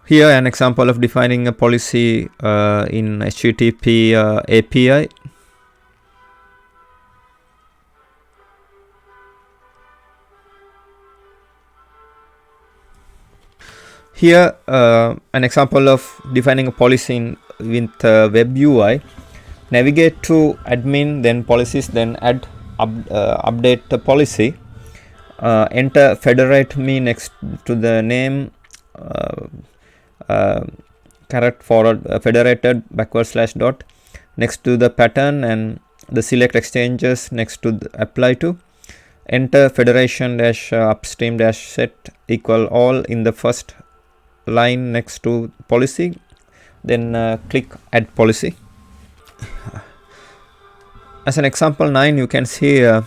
Here an example of defining a policy in HTTP API. Here an example of defining a policy with web UI. Navigate to admin, then policies, then add update the policy. Enter federate me next to the name, caret forward federated / dot next to the pattern, and the select exchanges next to the apply to. Enter federation upstream set equal all in the first line next to policy, then click add policy. As an example 9, you can see to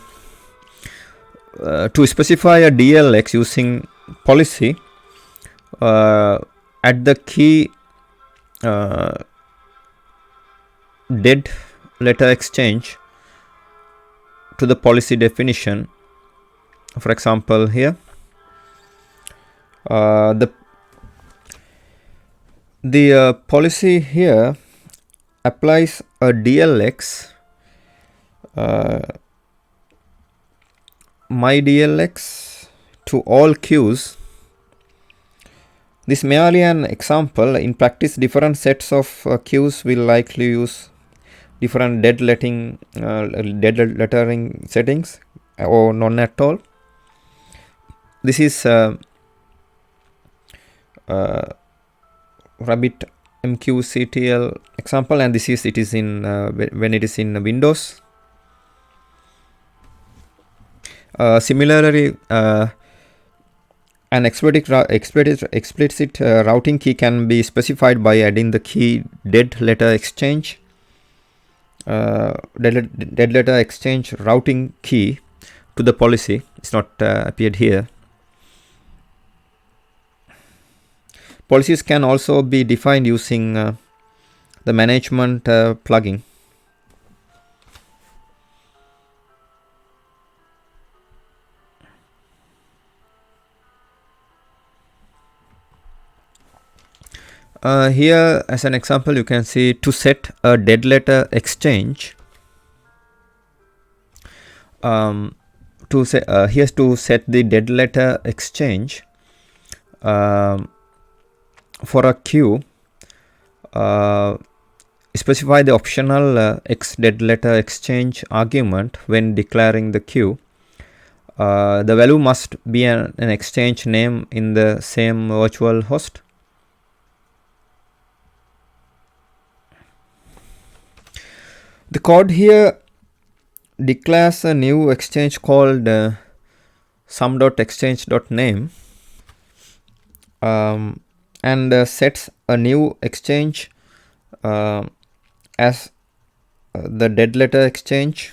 specify a DLX using policy, add the key dead letter exchange to the policy definition. For example, here the policy here applies a DLX, my DLX, to all queues. This merely an example. In practice, different sets of queues will likely use different dead lettering settings or none at all. This is RabbitMQ CTL example, and this is it is in when it is in Windows. Similarly, an explicit routing key can be specified by adding the key dead letter exchange, dead letter exchange routing key to the policy. It's not appeared here. Policies can also be defined using the management plugin. Here as an example, you can see to set a dead letter exchange. Here's to set the dead letter exchange for a queue. specify the optional x dead letter exchange argument when declaring the queue. The value must be an exchange name in the same virtual host. The code here declares a new exchange called sum.exchange.name and sets a new exchange as the dead letter exchange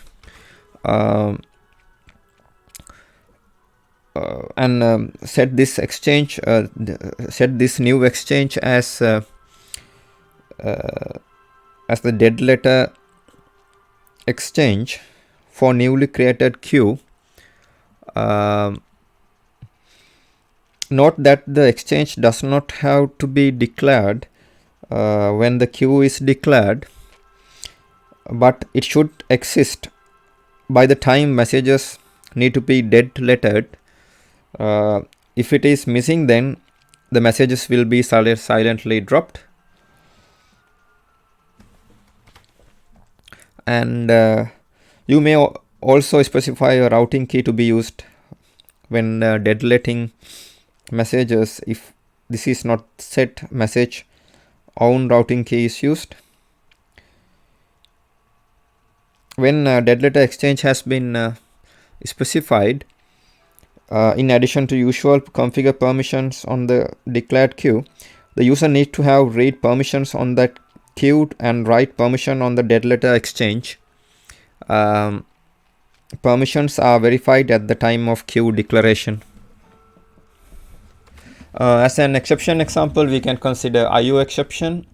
and set this exchange set this new exchange as the dead letter exchange for newly created queue. Note that the exchange does not have to be declared when the queue is declared, but it should exist by the time messages need to be dead lettered. If it is missing, then the messages will be silently dropped. And you may also specify a routing key to be used when deadletting messages. If this is not set, message own routing key is used. When dead letter exchange has been specified, in addition to usual configure permissions on the declared queue, the user needs to have read permissions on that queue and write permission on the dead letter exchange. Permissions are verified at the time of queue declaration. As an exception example, we can consider IO exception.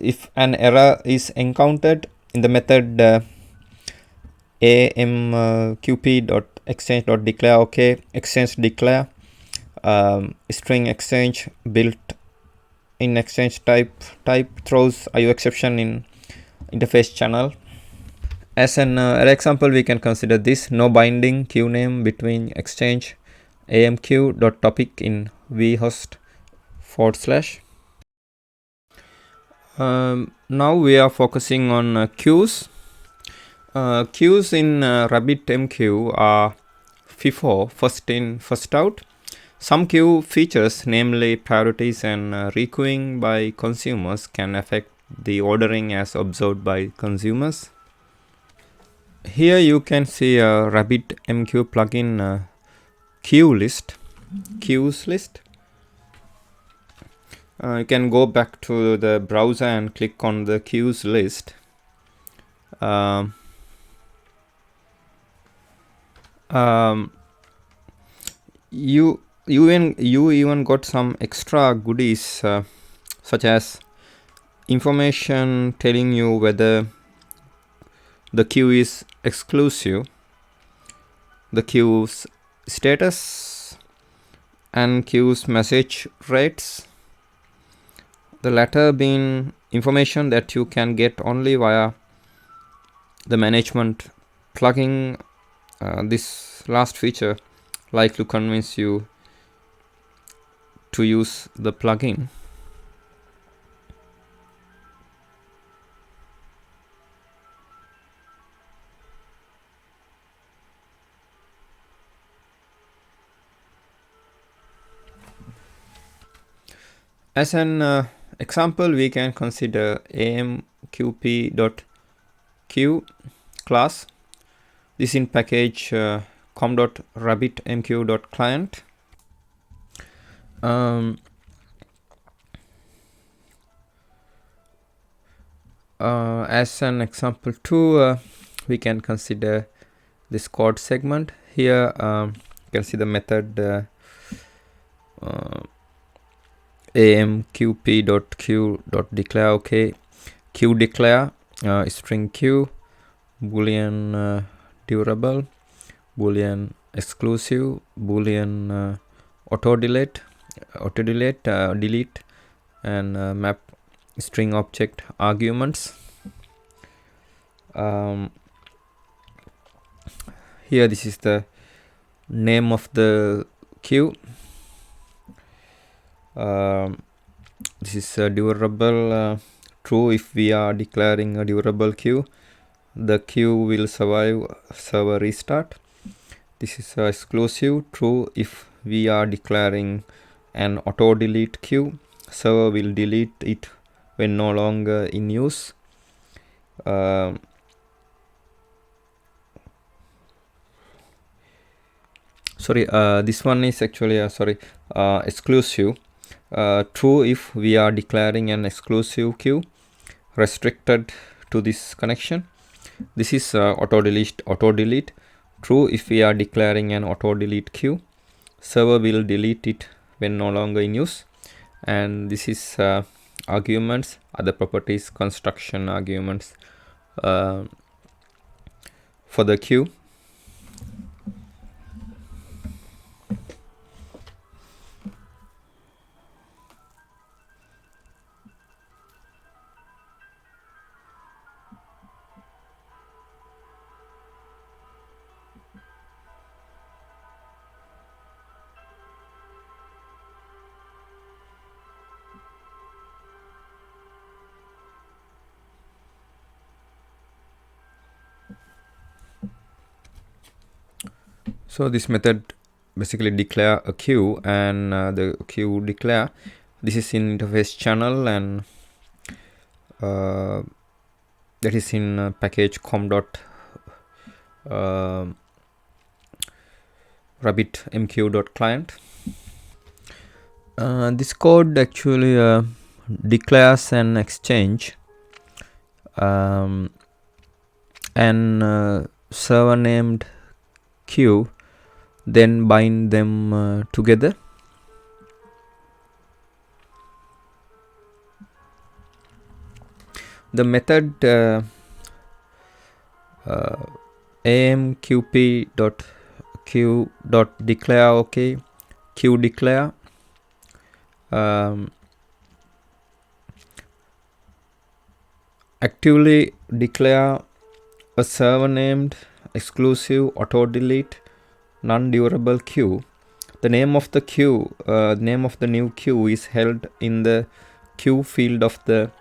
If an error is encountered in the method AMQP.exchange.declare OK exchange declare string exchange built in exchange type throws IO exception in interface channel. As an example, we can consider this: no binding queue name between exchange AMQ.topic in vhost /. Now we are focusing on queues. Queues in RabbitMQ are FIFO, first in, first out. Some queue features, namely priorities and requeuing by consumers, can affect the ordering as observed by consumers. Here you can see a RabbitMQ plugin queues list. You can go back to the browser and click on the queues list. You even got some extra goodies such as information telling you whether the queue is exclusive, the queue's status, and queue's message rates, the latter being information that you can get only via the management plugin. This last feature likely to convince you to use the plugin. As an example, we can consider AMQP.queue class. This in package com.rabbitmq.client. As an example too, we can consider this code segment. Here you can see the method amqp.queue.declare OK, queue declare string queue, boolean durable, boolean exclusive, boolean auto delete, delete, and map string object arguments. Here this is the name of the queue. This is a durable true if we are declaring a durable queue. The queue will survive server restart. This is exclusive true if we are declaring an auto delete queue. Server will delete it when no longer in use. This one is actually exclusive true if we are declaring an exclusive queue restricted to this connection. This is auto delete true if we are declaring an auto delete queue. Server will delete it when no longer in use. And this is arguments, other properties, construction arguments for the queue. So this method basically declare a queue, and the queue declare this is in interface channel, and that is in package RabbitMQ.client. This code actually declares an exchange and server named queue, then bind them together. The method amqp.q.declare okay queue declare actively declare a server named exclusive auto delete non-durable queue. The name of the queue, name of the new queue is held in the queue field of the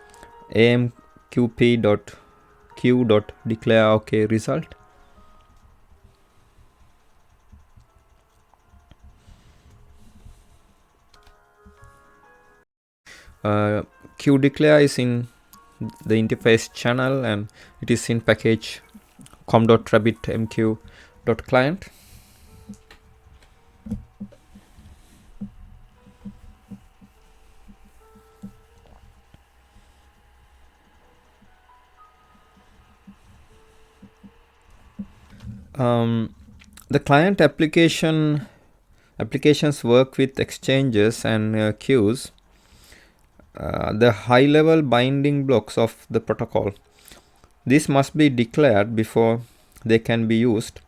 amqp.q.declare okay result. Queue declare is in the interface channel, and it is in package com.rabbitmq.client. The client applications work with exchanges and queues, the high-level binding blocks of the protocol. This must be declared before they can be used.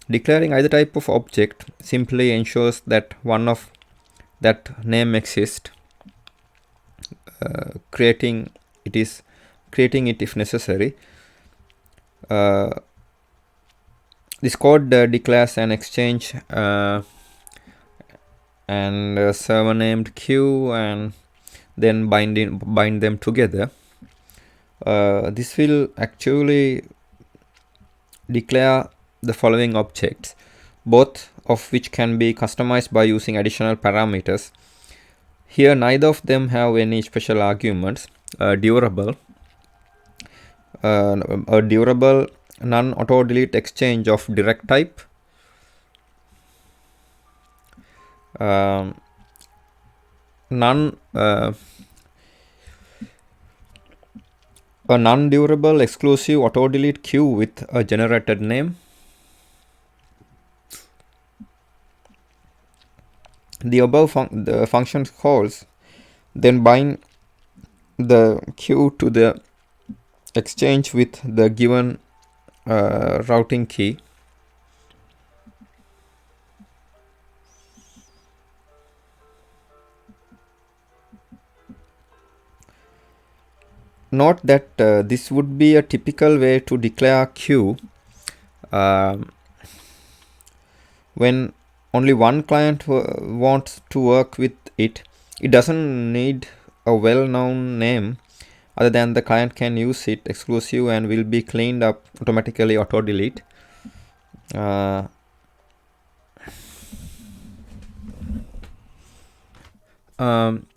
Declaring either type of object simply ensures that one of that name exists. Creating it if necessary. This code declares an exchange and a server named queue, and then bind them together. This will actually declare the following objects, both of which can be customized by using additional parameters. Here neither of them have any special arguments. A durable non-auto delete exchange of direct type, a non-durable exclusive auto delete queue with a generated name. The above the function calls then bind the queue to the exchange with the given routing key. Note that this would be a typical way to declare queue when only one client wants to work with it. It doesn't need a well-known name other than the client can use it exclusive and will be cleaned up automatically auto delete.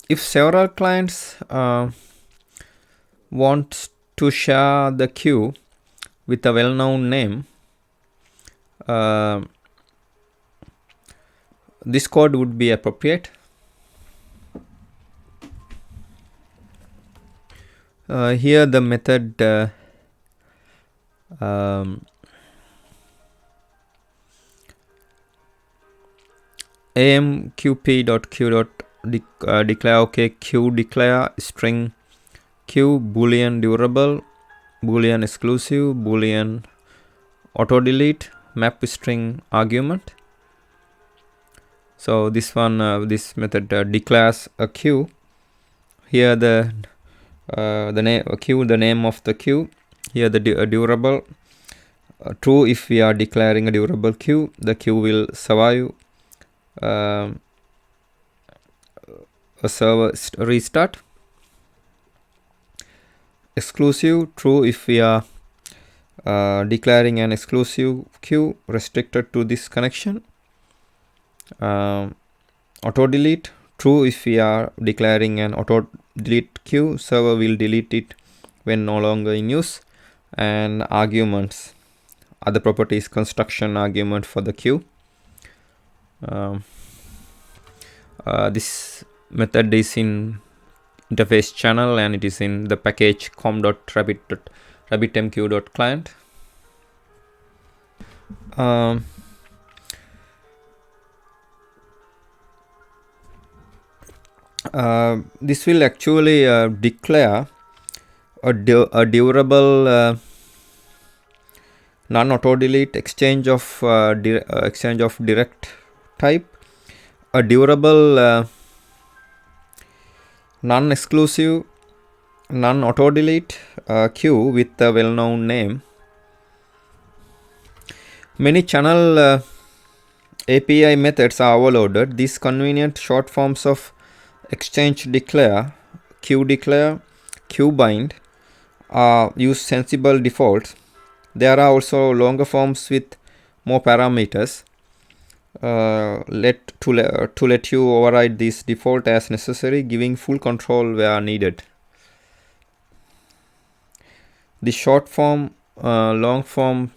If several clients want to share the queue with a well-known name, this code would be appropriate. Here the method amqp.q.declare okay q declare string q boolean durable boolean exclusive boolean auto delete map string argument. So this one this method declares a queue. Here the name queue, the name of the queue. Here the durable true if we are declaring a durable queue, the queue will survive a server restart. Exclusive true if we are declaring an exclusive queue restricted to this connection. Auto delete true if we are declaring an auto delete queue, server will delete it when no longer in use. And arguments, other properties, construction argument for the queue. This method is in interface channel and it is in the package com.rabbitmq.client. This will actually declare a durable non-auto delete exchange of direct type, a durable non-exclusive non-auto delete queue with a well-known name. Many channel API methods are overloaded. These convenient short forms of exchange declare, queue bind use sensible defaults. There are also longer forms with more parameters. Let you override this default as necessary, giving full control where needed. The short form long form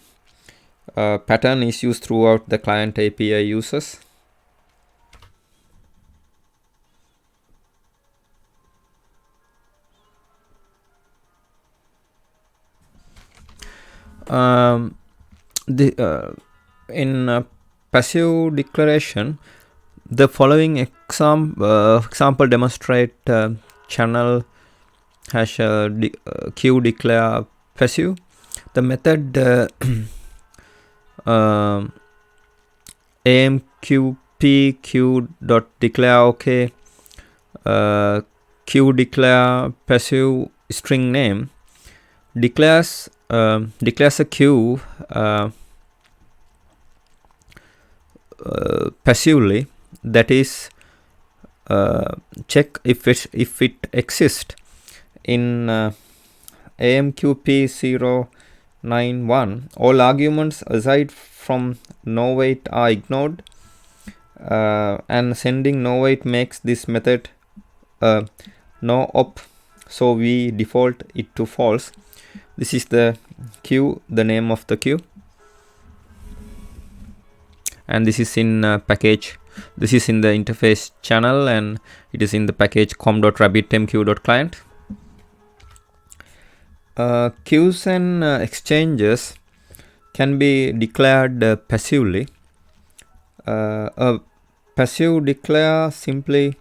pattern is used throughout the client API users. In passive declaration, the following example demonstrate channel hash queue declare passive. The method amqp q.declare okay q declare passive string name declares a queue passively, that is check if it exists in AMQP091. All arguments aside from no wait are ignored, and sending no wait makes this method no op, so we default it to false. This is the queue, the name of the queue, and this is in package. This is in the interface channel, and it is in the package com.rabbitmq.client. Queues and exchanges can be declared passively. A passive declare simply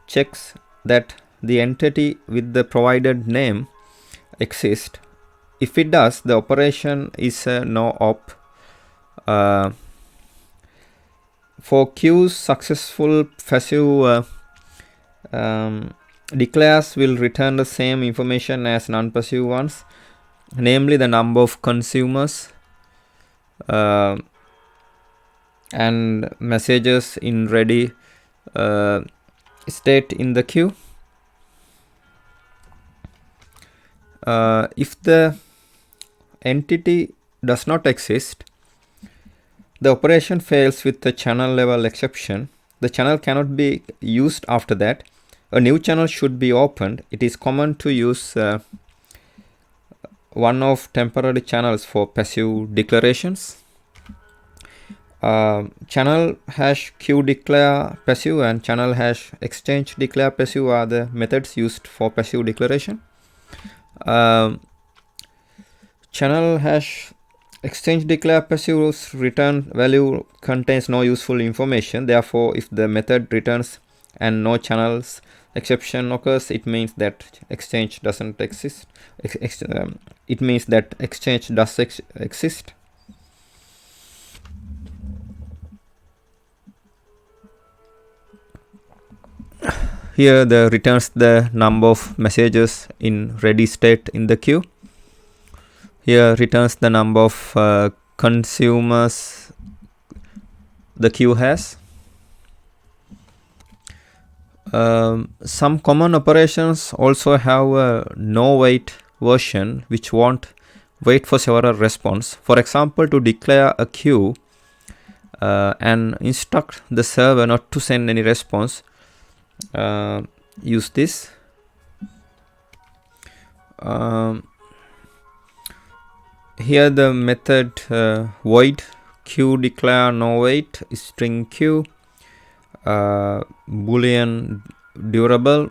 checks that the entity with the provided name exists. If it does, the operation is no op. For queues, successful passive declares will return the same information as non-passive ones, namely the number of consumers and messages in ready state in the queue. If the entity does not exist, the operation fails with the channel level exception. The channel cannot be used after that. A new channel should be opened. It is common to use one of temporary channels for passive declarations. Channel hash q declare passive and channel hash exchange declare passive are the methods used for passive declaration. Channel hash exchange declare passive's return value contains no useful information. Therefore, if the method returns and no channels exception occurs, it means that exchange doesn't exist. It means that exchange does exist. Here the returns the number of messages in ready state in the queue. Here returns the number of consumers the queue has. Some common operations also have a no wait version which won't wait for several response. For example, to declare a queue and instruct the server not to send any response, use this. Here the method void queue declare no wait string queue, boolean durable,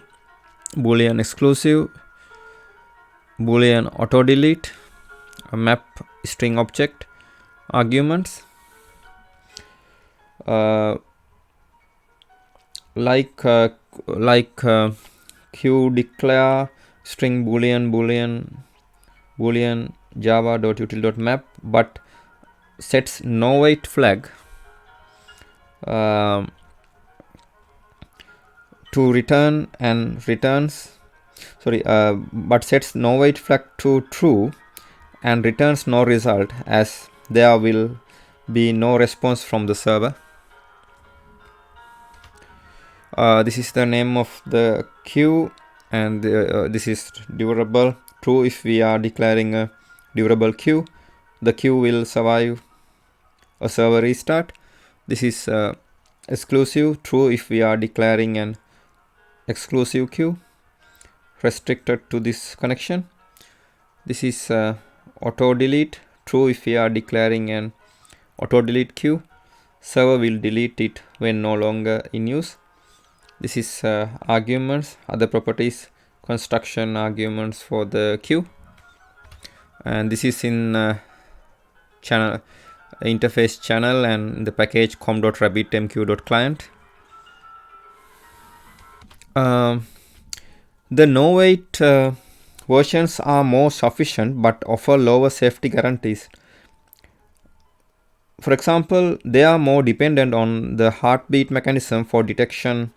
boolean exclusive, boolean auto delete, map string object arguments. Like queue declare string boolean java.util.map, but sets no wait flag to return and returns but sets no wait flag to true and returns no result, as there will be no response from the server. This is the name of the queue, and this is durable. True if we are declaring a durable queue. The queue will survive a server restart. This is exclusive. True if we are declaring an exclusive queue restricted to this connection. This is auto delete. True if we are declaring an auto delete queue. Server will delete it when no longer in use. This is arguments, other properties, construction arguments for the queue, and this is in channel interface channel and the package com.rabbitmq.client. The no wait versions are more sufficient but offer lower safety guarantees. For example, they are more dependent on the heartbeat mechanism for detection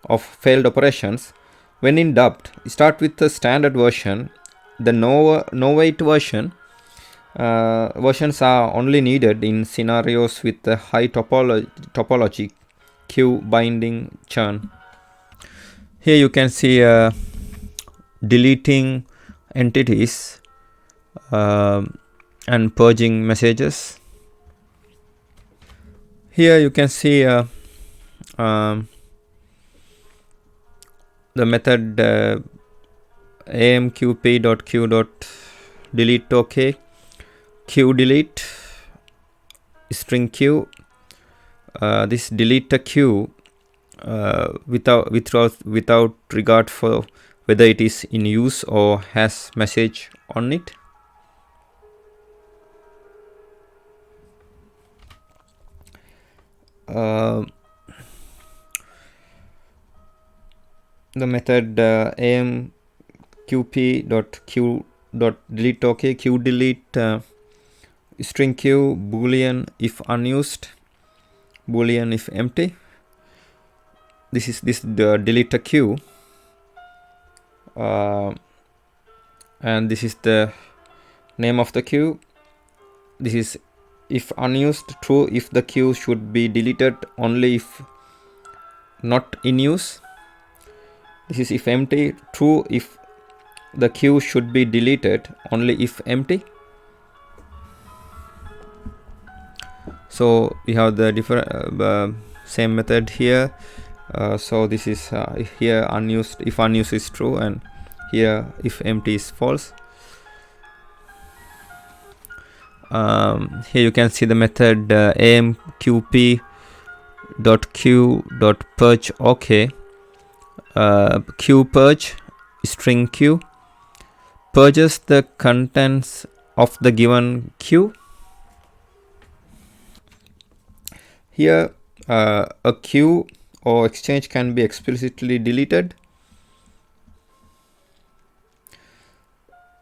of failed operations. When in doubt, start with the standard version. The no wait versions are only needed in scenarios with a high topology, queue binding churn. Here you can see deleting entities and purging messages. Here you can see the method amqp.q.delete OK, queue delete string queue. This delete a queue without regard for whether it is in use or has message on it. The method amqp.q.delete OK, queue delete string queue, boolean if unused, boolean if empty. This is the delete a queue, and this is the name of the queue. This is if unused, true if the queue should be deleted only if not in use. This is if empty, true if the queue should be deleted only if empty. So we have the different same method here. So this is here unused, if unused is true, and here if empty is false. Here you can see the method amqp.q.purge OK. Q purge string q purges the contents of the given queue. Here a queue or exchange can be explicitly deleted.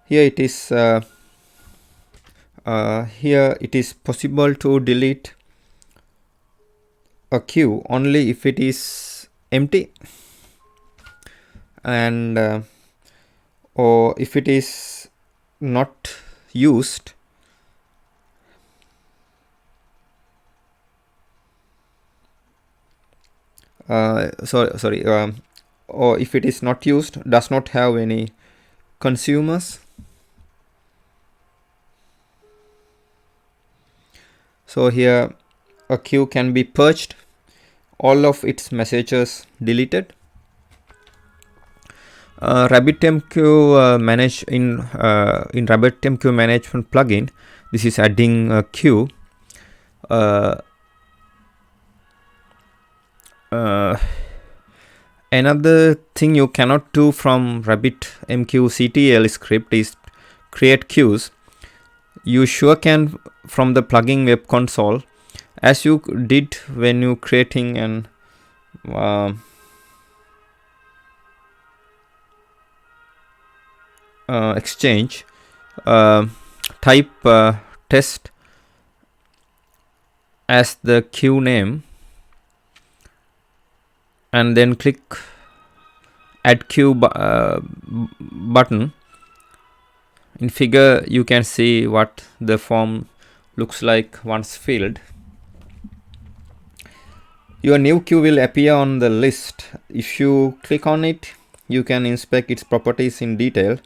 Here it is possible to delete a queue only if it is empty, and or if it is not used. Or if it is not used, does not have any consumers. So here a queue can be purged, all of its messages deleted. RabbitMQ manage in RabbitMQ management plugin, this is adding a queue. Another thing you cannot do from RabbitMQ CTL script is create queues. You sure can from the plugin web console, as you did when you creating an exchange. Type test as the queue name and then click add queue button. In figure you can see what the form looks like once filled. Your new queue will appear on the list. If you click on it, you can inspect its properties in detail.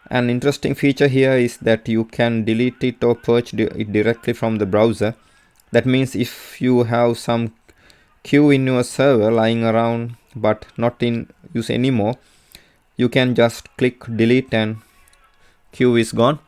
An interesting feature here is that you can delete it or purge it directly from the browser. That means if you have some queue in your server lying around but not in use anymore, you can just click delete and queue is gone.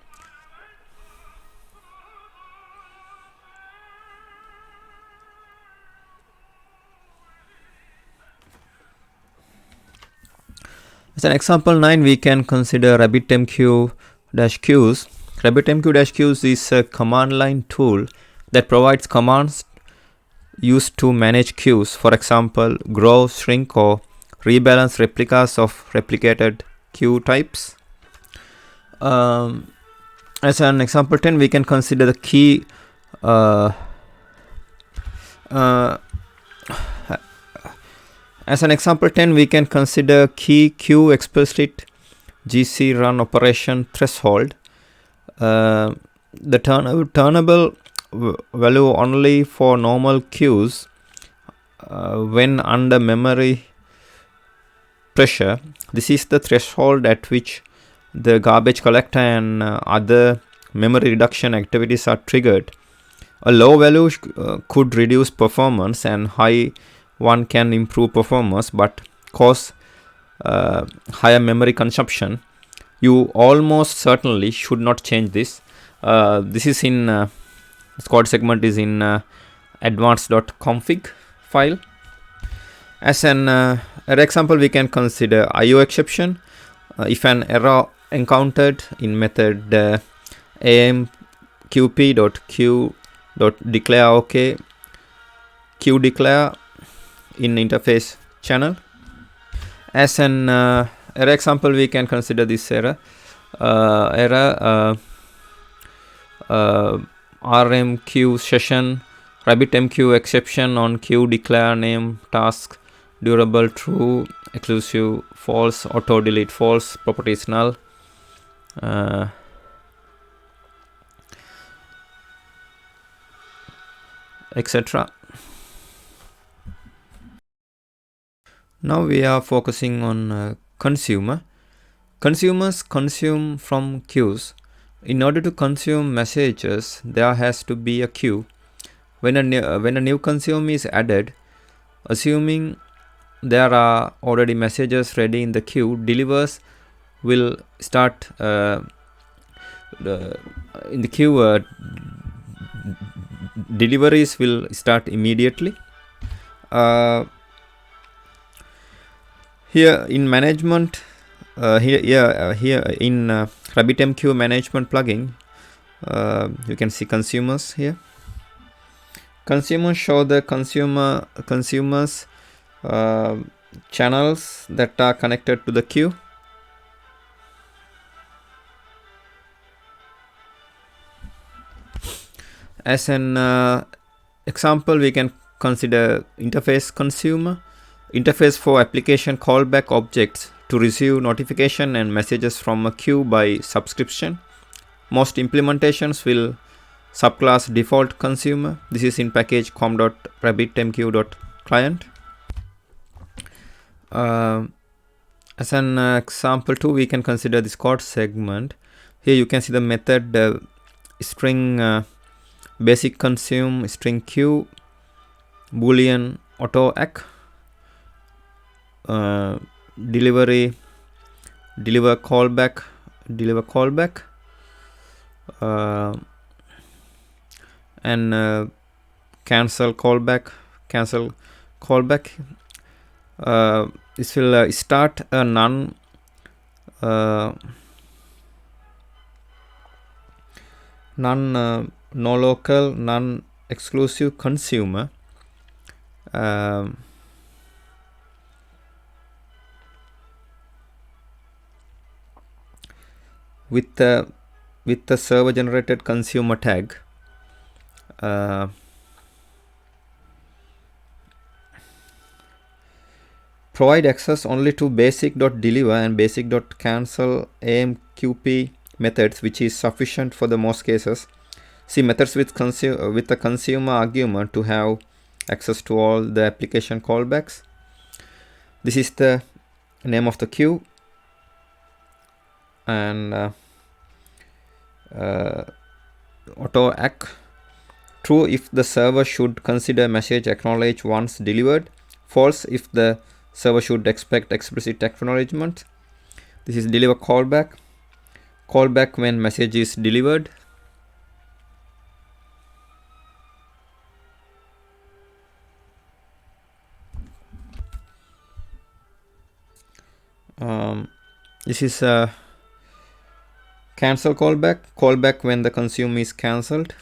As an example 9, we can consider RabbitMQ-Queues. RabbitMQ-Queues is a command line tool that provides commands used to manage queues. For example, grow, shrink, or rebalance replicas of replicated queue types. As an example 10, we can consider the key as an example 10, we can consider key queue explicit GC run operation threshold. The turnable value only for normal queues when under memory pressure. This is the threshold at which the garbage collector and other memory reduction activities are triggered. A low value could reduce performance, and high one can improve performance but cause higher memory consumption. You almost certainly should not change this. This is in this code segment is in advanced.config file. As an example, we can consider IO exception. If an error encountered in method amqp.q.declare OK, queue declare in interface channel. As an error example, we can consider this error. RMQ session, RabbitMQ exception on queue declare name task durable true, exclusive false, auto delete false, properties null. Etc. Now we are focusing on consumer. Consumers consume from queues. In order to consume messages, there has to be a queue. When a new consume is added, assuming there are already messages ready in the queue, delivers will start in the queue. Deliveries will start immediately. Here in management, here in RabbitMQ management plugin, you can see consumers here. Consumers show the consumers channels that are connected to the queue. As an example, we can consider interface consumer, interface for application callback objects to receive notification and messages from a queue by subscription. Most implementations will subclass default consumer. This is in package com.rabbitmq.client. As an example too, we can consider this code segment. Here you can see the method string basic consume, string queue, boolean auto ack, deliver callback, and cancel callback. This will start a non local, non exclusive consumer with the server generated consumer tag. Provide access only to basic.deliver and basic.cancel AMQP methods, which is sufficient for the most cases. See methods with the consumer argument to have access to all the application callbacks. This is the name of the queue, and auto ack. True if the server should consider message acknowledged once delivered. False if the server should expect explicit acknowledgement. This is deliver callback. Callback when message is delivered. This is a cancel callback. Callback when the consume is cancelled.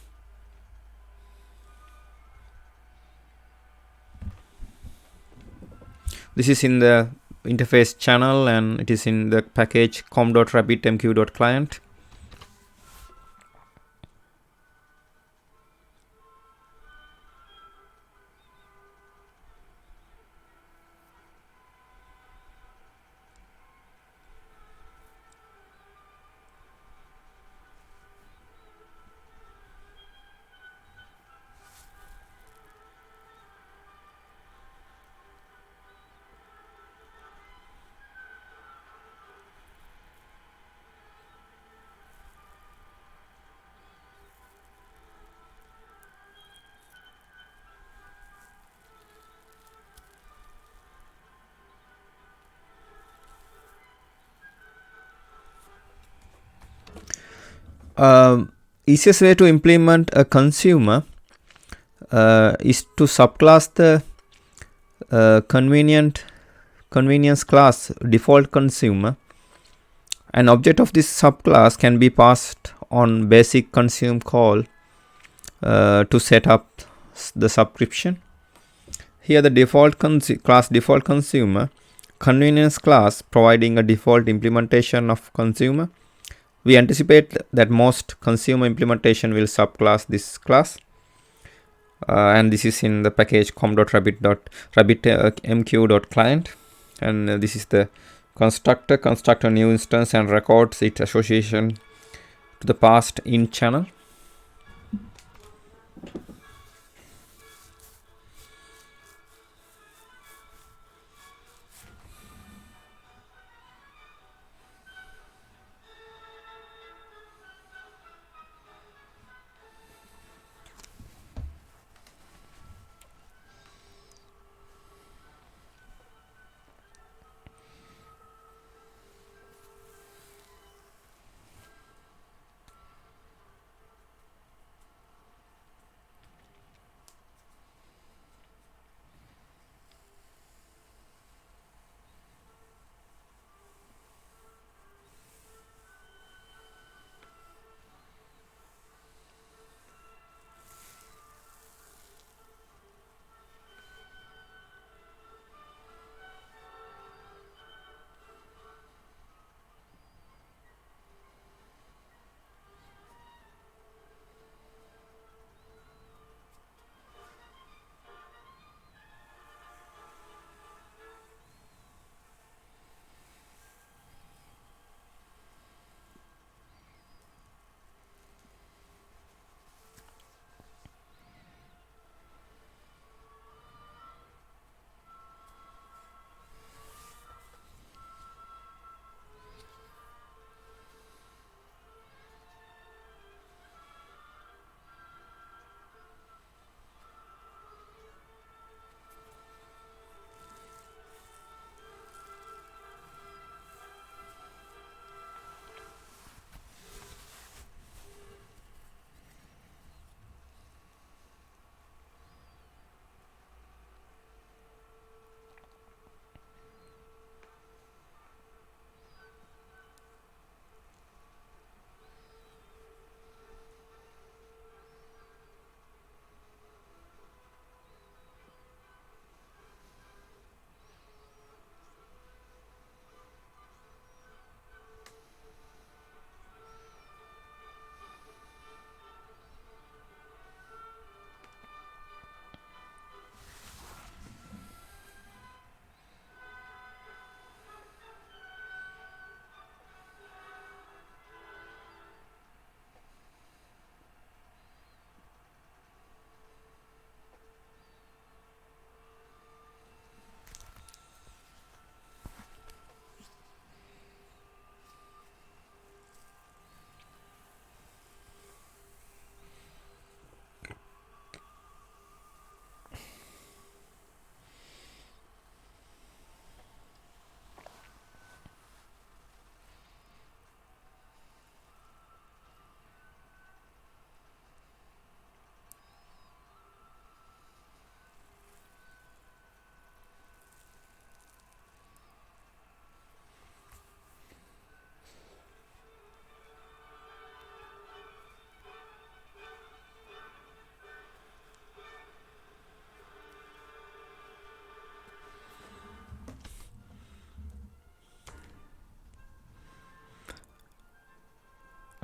This is in the interface channel, and it is in the package com.rabbitmq.client. Easiest way to implement a consumer is to subclass the convenience class default consumer. An object of this subclass can be passed on basic consume call to set up the subscription. Here the default class default consumer, convenience class providing a default implementation of consumer. We anticipate that most consumer implementation will subclass this class, and this is in the package com.rabbitmq.client, and this is the constructor. Construct a new instance and records its association to the past in channel.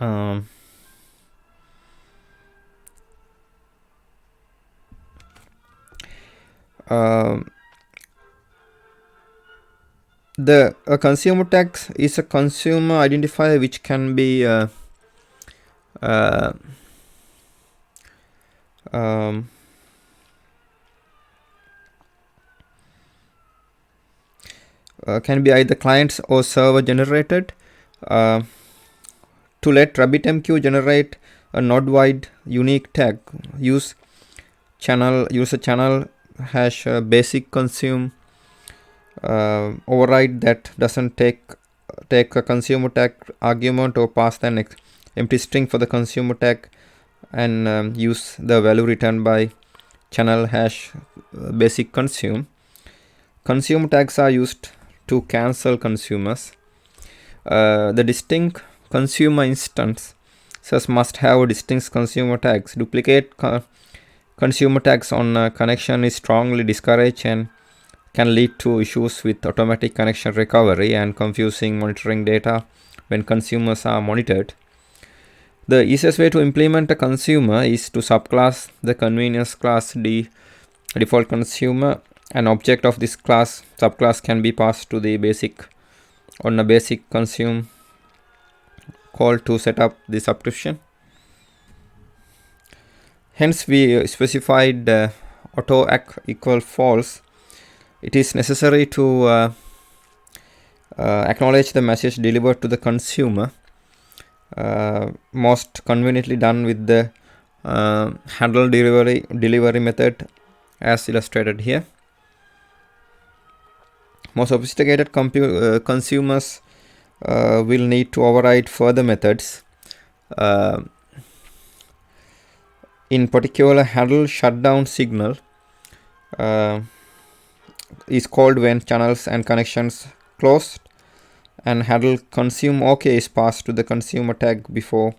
um, the consumer tag is a consumer identifier which can be can be either client or server generated. To let RabbitMQ generate a node-wide unique tag, use a channel hash basic consume override that doesn't take a consumer tag argument or pass an empty string for the consumer tag, and use the value returned by channel hash basic consume. Consumer tags are used to cancel consumers. The distinct consumer instance must have distinct consumer tags. Duplicate consumer tags on a connection is strongly discouraged and can lead to issues with automatic connection recovery and confusing monitoring data when consumers are monitored. The easiest way to implement a consumer is to subclass the convenience class default consumer. An object of this subclass can be passed to the basic consume call to set up the subscription. Hence, we specified auto equal false. It is necessary to acknowledge the message delivered to the consumer, most conveniently done with the handle delivery method as illustrated here. More sophisticated consumers will need to override further methods. In particular, handle shutdown signal is called when channels and connections closed, and handle consume OK is passed to the consumer tag before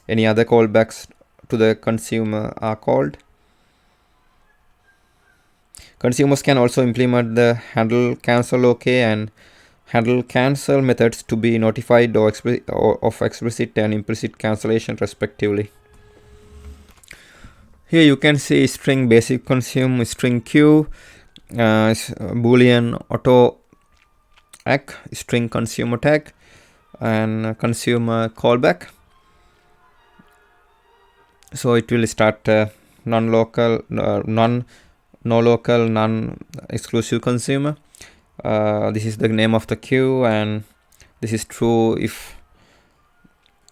any other callbacks to the consumer are called. Consumers can also implement the handle cancel OK and handle cancel methods to be notified of explicit and implicit cancellation respectively. Here you can see string basic consume, string q, boolean auto ack, string consumer tag, and consumer callback. So it will start non-local, non-local, non-exclusive consumer. This is the name of the queue, and this is true if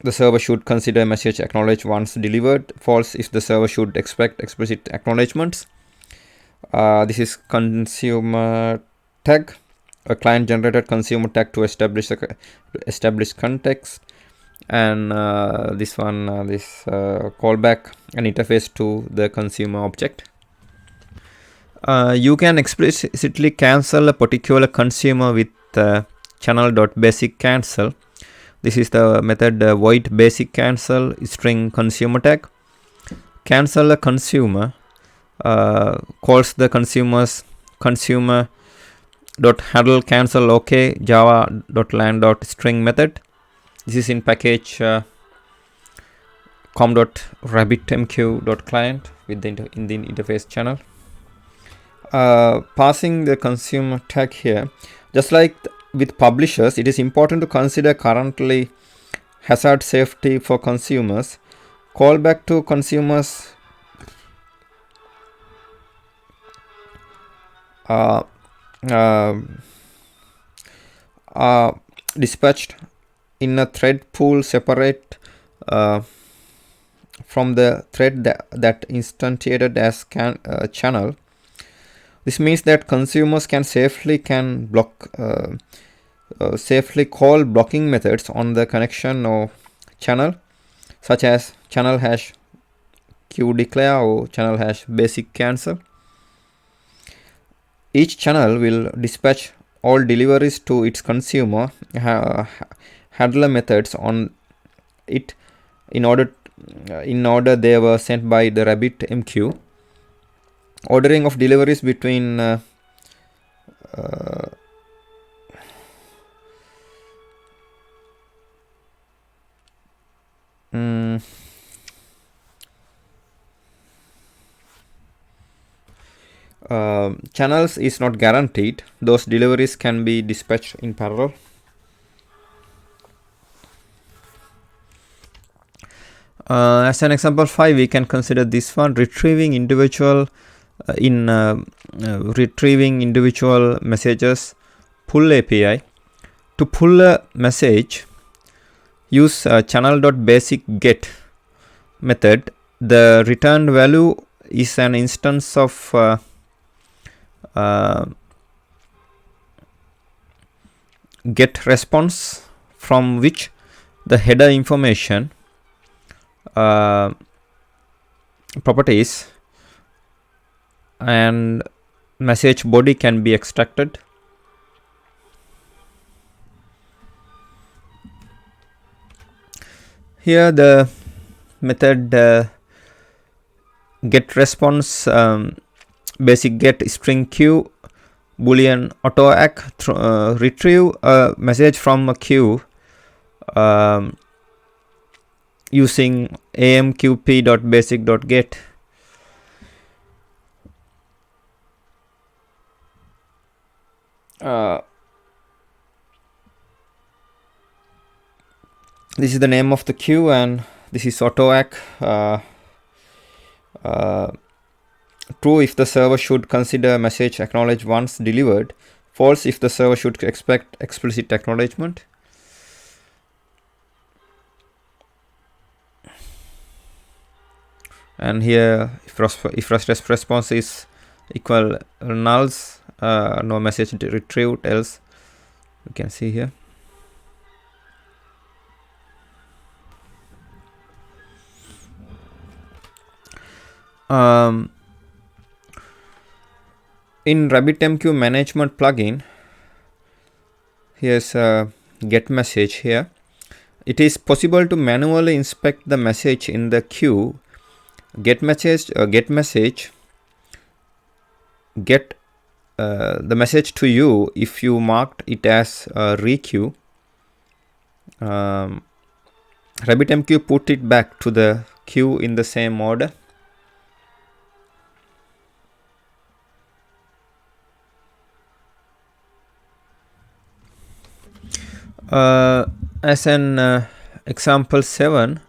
the server should consider message acknowledged once delivered, false if the server should expect explicit acknowledgements. This is consumer tag, a client generated consumer tag to establish context, and this callback an interface to the consumer object. You can explicitly cancel a particular consumer with channel.basic cancel. This is the method void basic cancel string consumer tag. Cancel a consumer calls the consumer.handle cancel OK java.land.string method. This is in package com.rabbitmq.client in the interface channel. Passing the consumer tag here, just like with publishers, it is important to consider currently hazard safety for consumers. Callback to consumers dispatched in a thread pool separate from the thread that instantiated as channel. This means that consumers can safely call blocking methods on the connection or channel, such as channel hash qdeclare or channel hash basic cancel. Each channel will dispatch all deliveries to its consumer handler methods on it in order they were sent by the RabbitMQ. Ordering of deliveries between channels is not guaranteed. Those deliveries can be dispatched in parallel. As an example 5, we can consider this one: retrieving individual retrieving individual messages pull API. To pull a message, use channel.basic_get method. The returned value is an instance of get response, from which the header information properties and message body can be extracted. Here the method get response basic get string queue boolean auto-ack retrieve a message from a queue using amqp.basic.get. This is the name of the queue, and this is auto-ack. True if the server should consider message acknowledged once delivered. False if the server should expect explicit acknowledgement. And here if response is equal nulls, no message retrieved, else you can see here. In RabbitMQ management plugin, here's a get message here. It is possible to manually inspect the message in the queue. Get the message to you if you marked it as requeue. RabbitMQ put it back to the queue in the same order. As an example 7,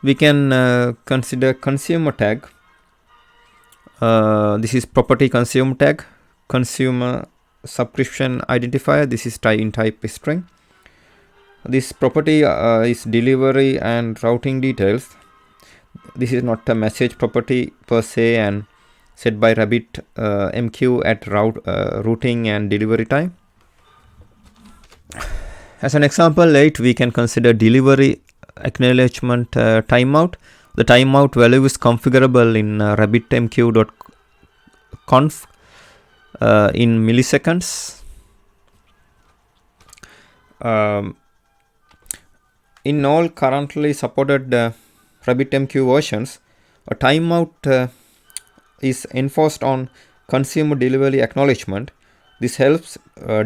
we can consider consumer tag. This is property consumer tag, consumer subscription identifier. This is in type string. This property is delivery and routing details. This is not a message property per se and set by RabbitMQ at routing and delivery time. As an example 8, we can consider delivery acknowledgement timeout. The timeout value is configurable in RabbitMQ.conf in milliseconds. In all currently supported RabbitMQ versions, a timeout is enforced on consumer delivery acknowledgement. This helps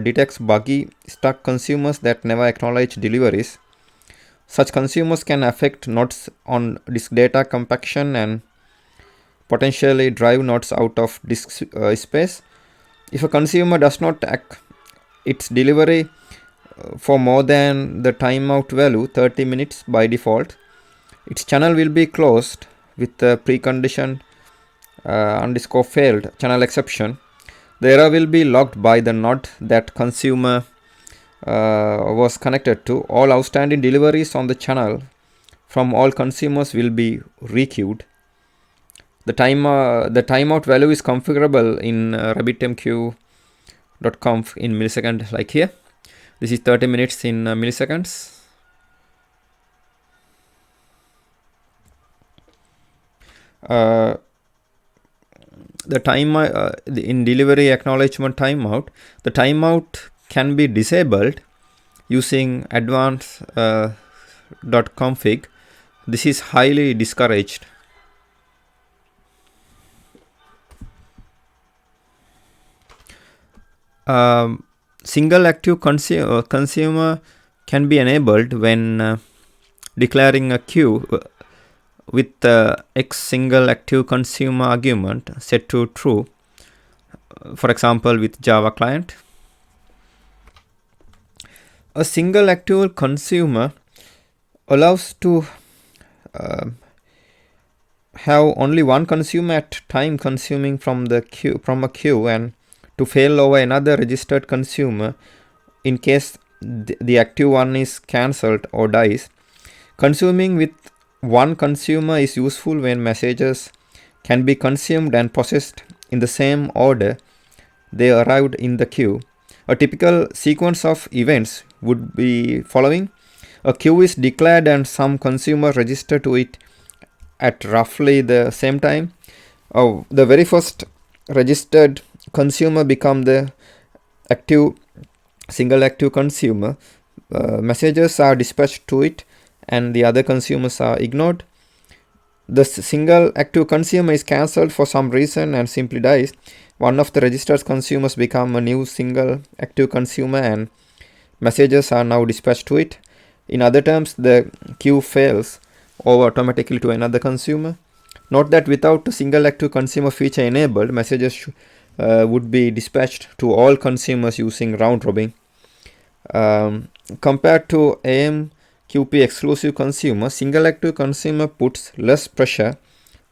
detects buggy, stuck consumers that never acknowledge deliveries. Such consumers can affect nodes on disk data compaction and potentially drive nodes out of disk space. If a consumer does not act its delivery for more than the timeout value 30 minutes by default, its channel will be closed with the precondition _failed channel exception. The error will be logged by the node that consumer was connected to. All outstanding deliveries on the channel from all consumers will be requeued. The timeout value is configurable in RabbitMQ.conf in milliseconds, like here. This is 30 minutes in milliseconds. The time in delivery acknowledgement timeout, the timeout can be disabled using advanced .config. This is highly discouraged. Single active consumer can be enabled when declaring a queue with X single active consumer argument set to true, for example with Java client. A single active consumer allows to have only one consumer at time consuming from a queue, and to fail over another registered consumer in case the active one is cancelled or dies. Consuming with one consumer is useful when messages can be consumed and processed in the same order they arrived in the queue. A typical sequence of events would be following. A queue is declared and some consumer register to it at roughly the same time. The very first registered consumer become the single active consumer. Messages are dispatched to it and the other consumers are ignored. The single active consumer is cancelled for some reason and simply dies. One of the registered consumers become a new single active consumer and messages are now dispatched to it. In other terms, the queue fails over automatically to another consumer. Note that without a single active consumer feature enabled, messages would be dispatched to all consumers using round robin. Compared to AMQP exclusive consumer, single active consumer puts less pressure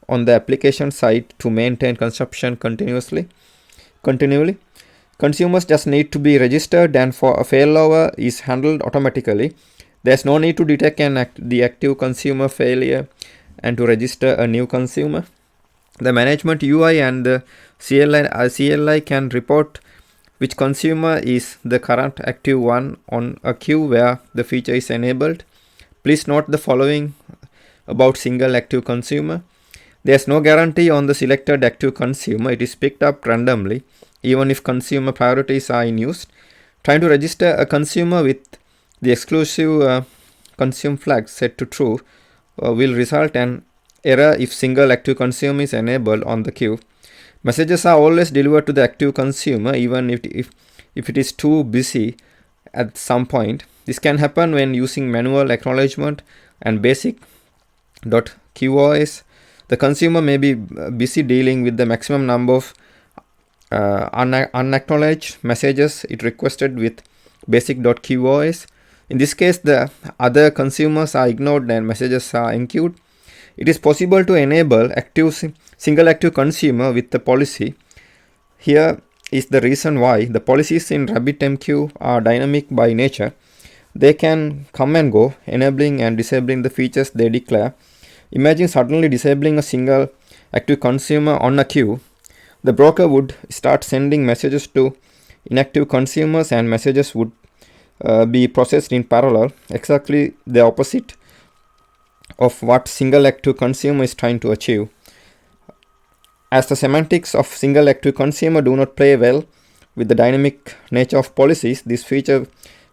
on the application side to maintain consumption continually. Consumers just need to be registered, and for a failover is handled automatically. There's no need to detect the active consumer failure and to register a new consumer. The management UI and the CLI can report which consumer is the current active one on a queue where the feature is enabled. Please note the following about single active consumer. There's no guarantee on the selected active consumer. It is picked up randomly, even if consumer priorities are in use. Trying to register a consumer with the exclusive consume flag set to true will result an error if single active consumer is enabled on the queue. Messages are always delivered to the active consumer even if it is too busy at some point. This can happen when using manual acknowledgement and basic.QoS. The consumer may be busy dealing with the maximum number of unacknowledged messages it requested with basic.QoS. In this case, the other consumers are ignored and messages are enqueued. It is possible to enable single active consumer with the policy. Here is the reason why. The policies in RabbitMQ are dynamic by nature. They can come and go, enabling and disabling the features they declare. Imagine suddenly disabling a single active consumer on a queue. The broker would start sending messages to inactive consumers and messages would be processed in parallel, exactly the opposite of what single active consumer is trying to achieve. As the semantics of single active consumer do not play well with the dynamic nature of policies, this feature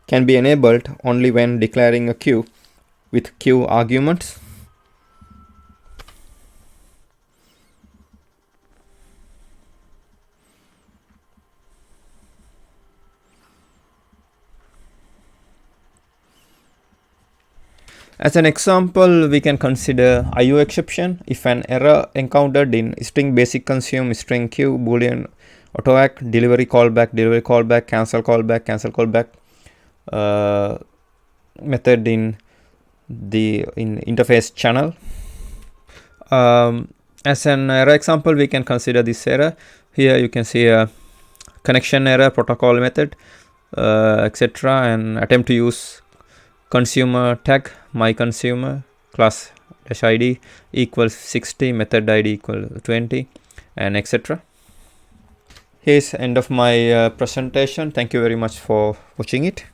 can be enabled only when declaring a queue with queue arguments. As an example, we can consider IO exception. If an error encountered in string basic consume, string queue, boolean autoact, delivery callback, cancel callback method in interface channel. As an error example, we can consider this error. Here you can see a connection error, protocol method, etc., and attempt to use consumer tag my consumer class -id equals 60, method id equal 20, and etc. Here's end of my presentation. Thank you very much for watching it.